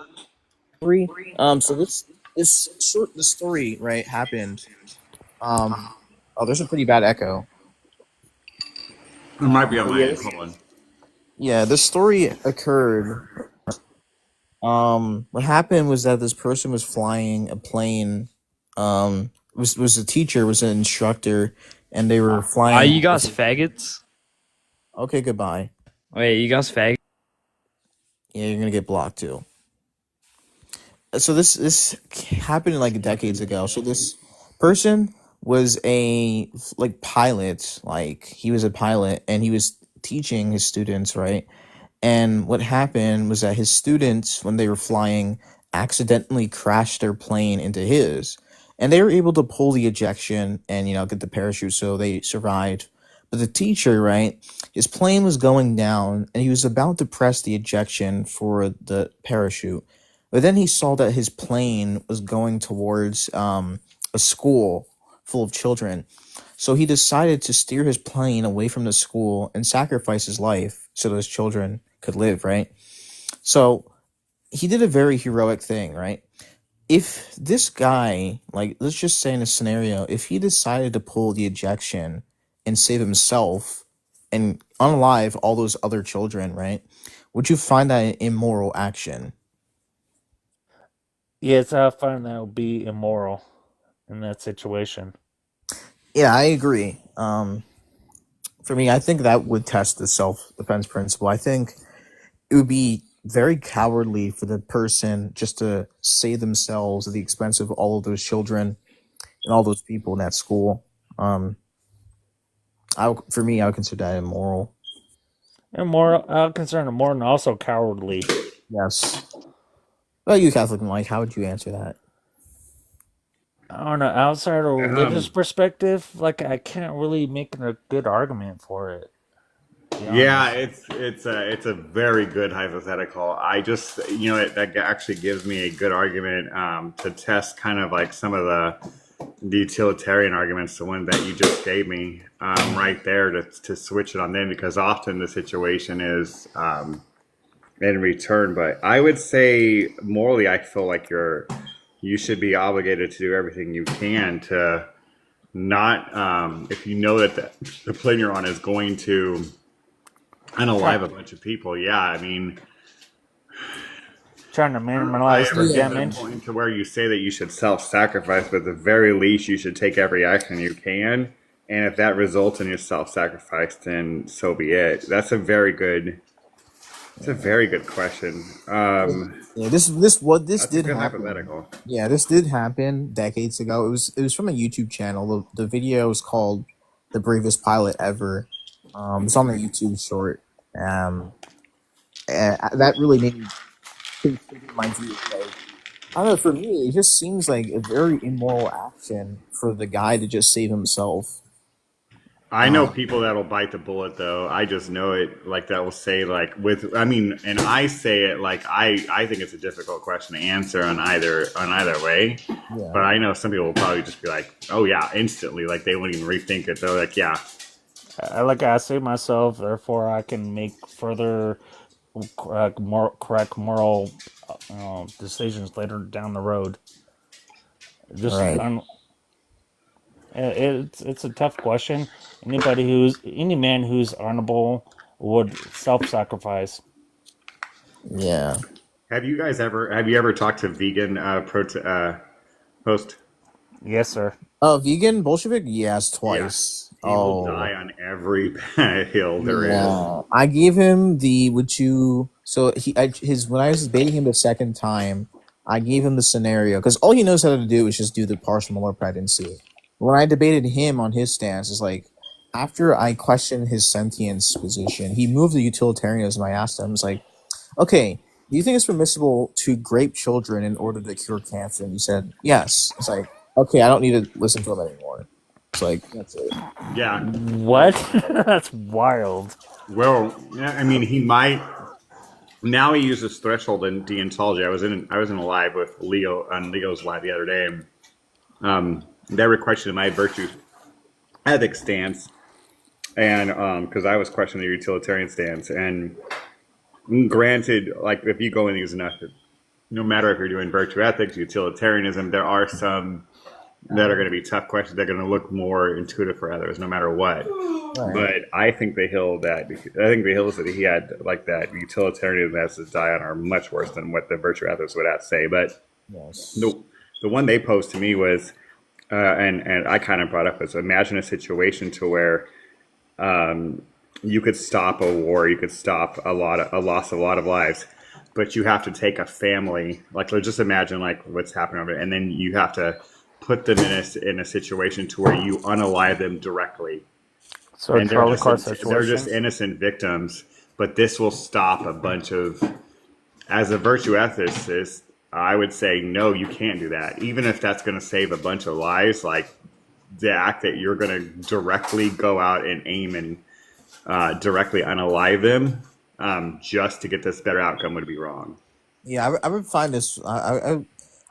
story? So this story, right, happened. Oh, there's a pretty bad echo. It might be on my end. Hold on. Yeah, this story occurred. What happened was that this person was flying a plane. Was a teacher, was an instructor, and they were flying. Are you guys faggots? Okay, goodbye. Wait, you guys faggots? Yeah, you're gonna get blocked too. So this happened like decades ago. So this person was a pilot, like he was a pilot, and he was teaching his students, right? And what happened was that his students, when they were flying, accidentally crashed their plane into his, and they were able to pull the ejection and get the parachute, so they survived. But the teacher, right, his plane was going down, and he was about to press the ejection for the parachute. But then he saw that his plane was going towards a school full of children. So he decided to steer his plane away from the school and sacrifice his life so those children could live, right? So he did a very heroic thing, right? If this guy, let's just say in a scenario, if he decided to pull the ejection and save himself and unalive all those other children, right? Would you find that an immoral action? Yes, I find that would be immoral in that situation. Yeah, I agree. For me, I think that would test the self-defense principle. I think it would be very cowardly for the person just to save themselves at the expense of all of those children and all those people in that school. For me, I would consider that immoral. Immoral, I'm concerned immoral and also cowardly. Yes. Well, you Catholic Mike, how would you answer that? On an outside or religious perspective, I can't really make a good argument for it. Yeah, it's a very good hypothetical. I just that actually gives me a good argument to test kind of like some of the utilitarian arguments, the one that you just gave me right there to switch it on them, because often the situation is in return. But I would say morally, I feel like you should be obligated to do everything you can to not if you know that the plane you're on is going to unalive a bunch of people. Yeah, I mean, trying to minimize the damage. Point to where you say that you should self-sacrifice, but at the very least, you should take every action you can. And if that results in your self-sacrifice, then so be it. That's a very good. It's a very good question. Yeah, this did happen. Hypothetical. Yeah, this did happen decades ago. It was from a YouTube channel. The video is called "The Bravest Pilot Ever." It's on the YouTube short. And that really made me consider my view. I don't know. For me, it just seems like a very immoral action for the guy to just save himself. I know people that'll bite the bullet, though. I just know it. That will say and I say it I think it's a difficult question to answer on either way. Yeah. But I know some people will probably just be like, oh yeah, instantly. They won't even rethink it. They're like, yeah. I save myself, therefore I can make further correct moral decisions later down the road. Just right. It's a tough question. Any man who's honorable would self-sacrifice. Yeah. Have you ever talked to vegan host? Yes, sir. Oh, vegan Bolshevik? Yes, twice. Yeah. He will die on every hill there is. I gave him when I was debating him the second time, I gave him the scenario because all he knows how to do is just do the partial molar pregnancy. When I debated him on his stance, it's after I questioned his sentience position, he moved to utilitarianism. I asked him, okay, do you think it's permissible to grape children in order to cure cancer? And you said yes. It's like, okay, I don't need to listen to him anymore. It's like, that's it. Yeah. What? That's wild. Well, yeah, I mean, he might. Now he uses threshold in deontology. I was in a live with Leo on Leo's live the other day, and they were questioning my virtue ethics stance, and because I was questioning the utilitarian stance, and granted, like if you go in these enough, no matter if you're doing virtue ethics, utilitarianism, there are some that are going to be tough questions. They're going to look more intuitive for others, no matter what. Right. But I think the hills that he had, like that utilitarianism as his diet, are much worse than what the virtue ethics would have to say. But Yes. the one they posed to me was, and I kind of brought up, was imagine a situation to where you could stop a war, you could stop a loss of a lot of lives, but you have to take a family, like let's just imagine like what's happening over there, and then you have to put them in a situation to where you unalive them directly. So And Charlie Clark they're situation. just innocent victims, but this will stop a bunch of. As a virtue ethicist, I would say no, you can't do that. Even if that's going to save a bunch of lives, like the act that you're going to directly go out and aim and directly unalive them, just to get this better outcome would be wrong. Yeah, I would find this. I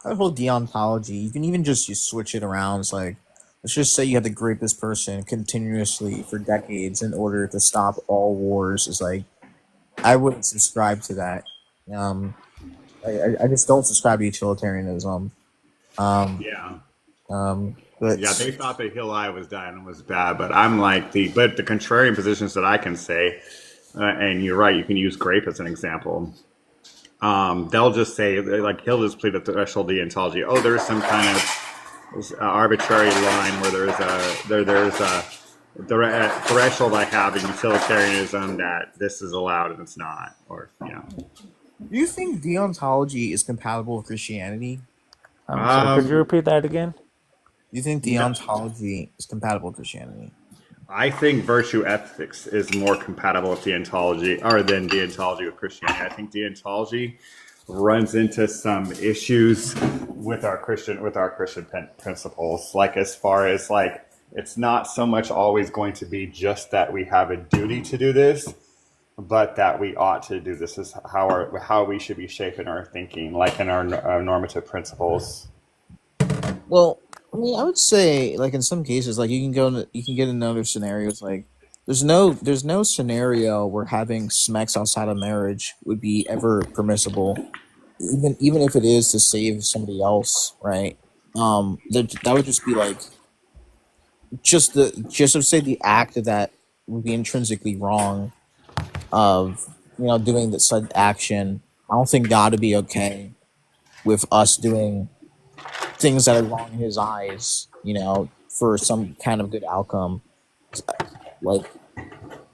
would hold deontology. You can even just you switch it around. It's like, let's just say you have to grape this person continuously for decades in order to stop all wars. It's like, I wouldn't subscribe to that. I just don't subscribe to utilitarianism. Yeah. But Yeah, they thought that Hill-I was dying and was bad, but I'm like the contrarian positions that I can say, and you're right, you can use grape as an example. They'll just say, like, he'll just plead the threshold deontology. Oh, there's some kind of arbitrary line where there's a threshold I have in utilitarianism that this is allowed and it's not, or do you think deontology is compatible with Christianity? So could you repeat that again? Do you think deontology is compatible with Christianity? I think virtue ethics is more compatible with deontology, or than deontology with Christianity. I think deontology runs into some issues with our Christian principles. Like, as far as like, it's not so much always going to be just that we have a duty to do this, but that we ought to do this. Is how we should be shaping our thinking, like in our normative principles. Well, I mean, I would say, like in some cases, like you can get into other scenarios. Like, there's no scenario where having sex outside of marriage would be ever permissible, even if it is to save somebody else, right? That would just be like just to say the act of that would be intrinsically wrong. Of doing that said action, I don't think God would be okay with us doing things that are wrong in His eyes, for some kind of good outcome. Like,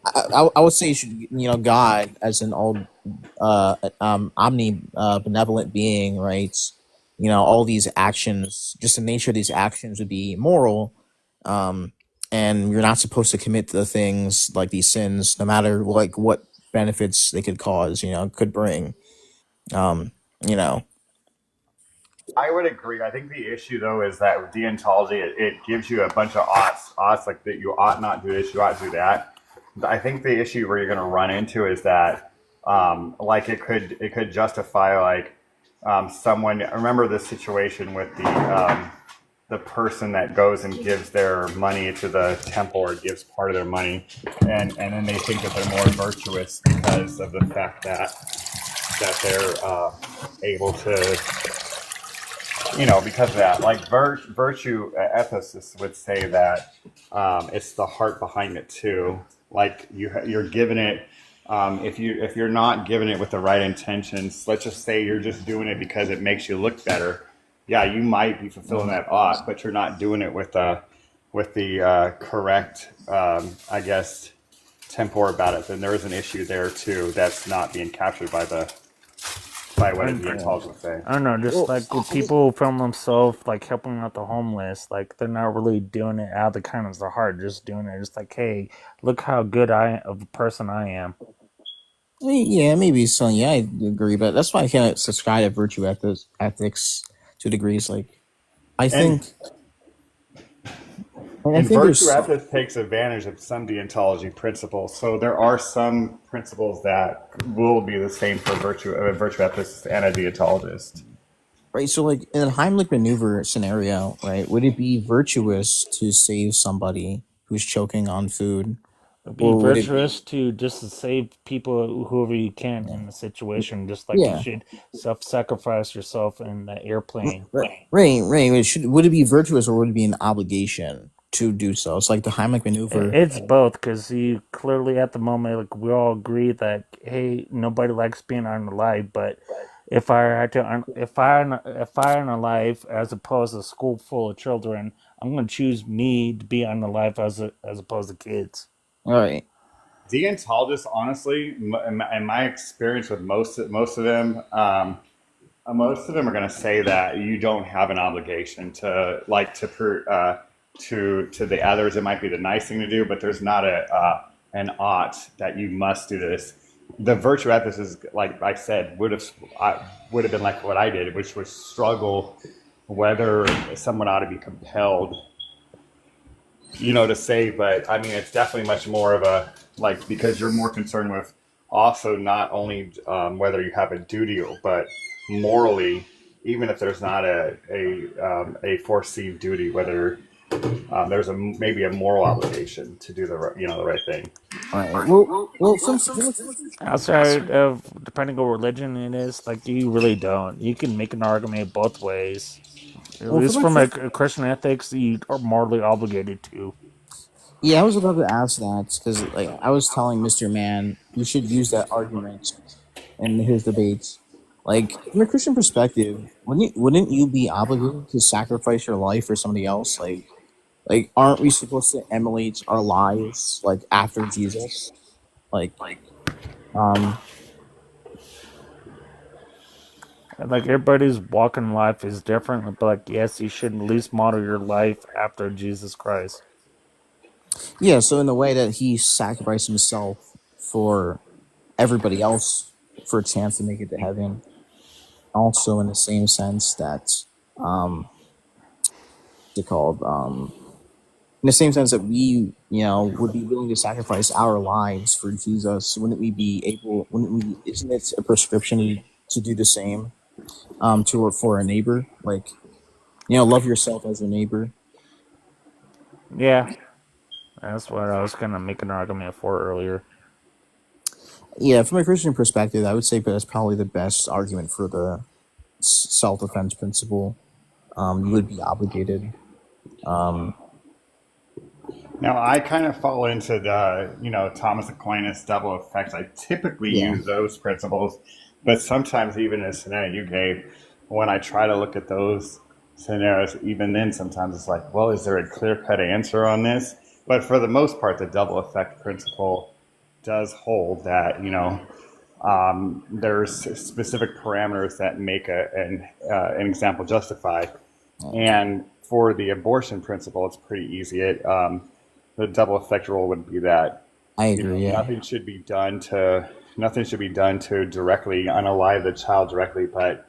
I would say you should, God as an all benevolent being, right? All these actions, just the nature of these actions would be immoral, and you're not supposed to commit the things like these sins, no matter like what benefits they could cause, could bring. You know. I would agree. I think the issue, though, is that with deontology, it gives you a bunch of oughts, like that you ought not do this, you ought to do that. I think the issue where you're going to run into is that, like, it could justify, like, someone. Remember this situation with the person that goes and gives their money to the temple, or gives part of their money, and then they think that they're more virtuous because of the fact that they're able to. Because of that, like virtue ethicists would say that it's the heart behind it too. Like you're giving it, if you're not giving it with the right intentions, let's just say you're just doing it because it makes you look better. Yeah, you might be fulfilling that ought, but you're not doing it with the correct, I guess, temper about it. Then there is an issue there too that's not being captured by what the deontology would say. I don't know, just like when people film themselves like helping out the homeless, like they're not really doing it out of the kindness of their heart, just doing it just like, hey, look how good of a person I am. Yeah, maybe so. Yeah, I agree, but that's why I can't subscribe to virtue ethics to degrees. Like, I And think, and I and think virtue there's ethics takes advantage of some deontology principles. So there are some principles that will be the same for virtue ethics and a deontologist. right. So, like in a Heimlich maneuver scenario, right? Would it be virtuous to save somebody who's choking on food, It'd be or would it virtuous be? to just to save people, whoever you can in the situation, just like you Yeah, should self-sacrifice yourself in the airplane. right. Would it be virtuous or would it be an obligation to do so? It's like the Heimlich maneuver. It's both, because you clearly at the moment, like we all agree that hey, nobody likes being unalive, but if I had to, if I unalive as opposed to a school full of children, I'm gonna choose me to be unalive as opposed to kids. All right. Deontologists, honestly, in my experience with most of them, most of them are going to say that you don't have an obligation to to the others. It might be the nice thing to do, but there's not an ought that you must do this. The virtue ethics is, like I said, would have been like what I did, which was struggle whether someone ought to be compelled, to save. But I mean, it's definitely much more of a, like, because you're more concerned with also not only whether you have a duty, but morally, even if there's not a foreseen duty, whether there's maybe a moral obligation to do the right thing. All right. Well, from Outside of depending on what religion it is, like you really don't. You can make an argument both ways. At well, least from from a Christian ethics, you are morally obligated to. Yeah, I was about to ask that because, like, I was telling Mr. Mann you should use that argument in his debates. Like, from a Christian perspective, wouldn't you be obligated to sacrifice your life for somebody else? Like, aren't we supposed to emulate our lives like after Jesus? Like, um, Like everybody's walk in life is different, but like yes, you should at least model your life after Jesus Christ. yeah. So in the way that he sacrificed himself for everybody else for a chance to make it to heaven, also in the same sense that what's it called in the same sense that we would be willing to sacrifice our lives for Jesus. Wouldn't we be able? Wouldn't we? Isn't it a prescription to do the same for a neighbor? Like, love yourself as a neighbor. Yeah, that's what I was gonna make an argument for earlier. Yeah, from a Christian perspective, I would say that's probably the best argument for the self-defense principle. You would be obligated. Now, I kind of fall into the, Thomas Aquinas double effects. I typically Yeah. use those principles, but sometimes even in the scenario you gave, when I try to look at those scenarios, even then sometimes it's like, well, is there a clear-cut answer on this? But for the most part, the double effect principle does hold that, there's specific parameters that make an example justified. And for the abortion principle, it's pretty easy. The double effect rule would be that I agree. Yeah. nothing should be done to directly unalive the child directly, but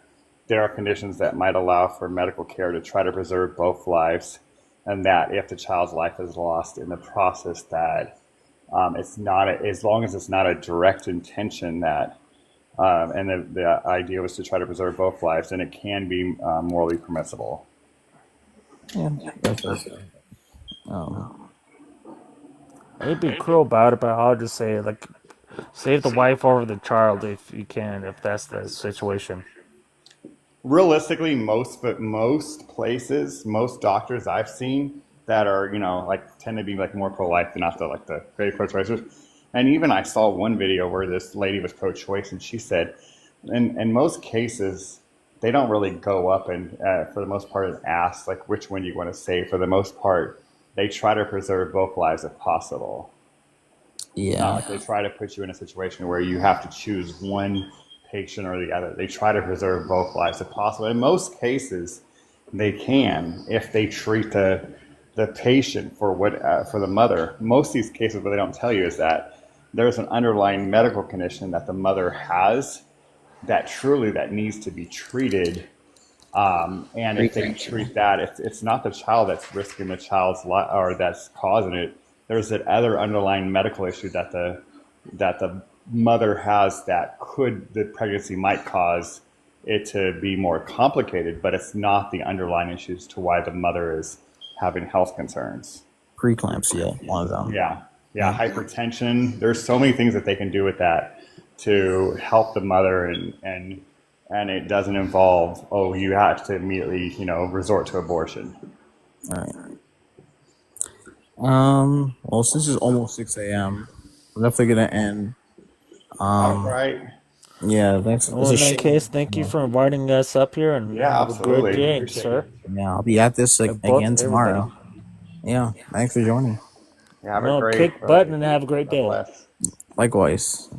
there are conditions that might allow for medical care to try to preserve both lives, and that if the child's life is lost in the process, that it's not as long as it's not a direct intention that and the idea was to try to preserve both lives, then it can be morally permissible. Yeah. That's right. I'd be cruel about it, but I'll just say like save the wife over the child if you can, if that's the situation. Realistically, most places, most doctors I've seen that are tend to be more pro-life than not the very pro-choicers. And even I saw one video where this lady was pro-choice, and she said, in most cases, they don't really go up and for the most part and ask which one you want to save. For the most part, they try to preserve both lives if possible. Yeah. They try to put you in a situation where you have to choose one patient or the other. They try to preserve both lives if possible. In most cases, they can if they treat the patient for the mother. Most of these cases, what they don't tell you is that there's an underlying medical condition that the mother has that truly that needs to be treated. And if they treat that, if it's not the child that's risking the child's life or that's causing it, there's that other underlying medical issue that the mother has that the pregnancy might cause it to be more complicated, but it's not the underlying issues to why the mother is having health concerns. Preeclampsia, one of them. Yeah, hypertension. There's so many things that they can do with that to help the mother, and it doesn't involve, you have to immediately, resort to abortion. All right. Well, since it's almost 6 a.m., we're definitely gonna end. All right. Yeah, thanks. Well, in that case, thank you for inviting us up here, and have absolutely. a good day, Appreciate sir. Yeah, I'll be at this again tomorrow. Everybody. Yeah, thanks for joining. Have a great kick butt and have a great day. Likewise.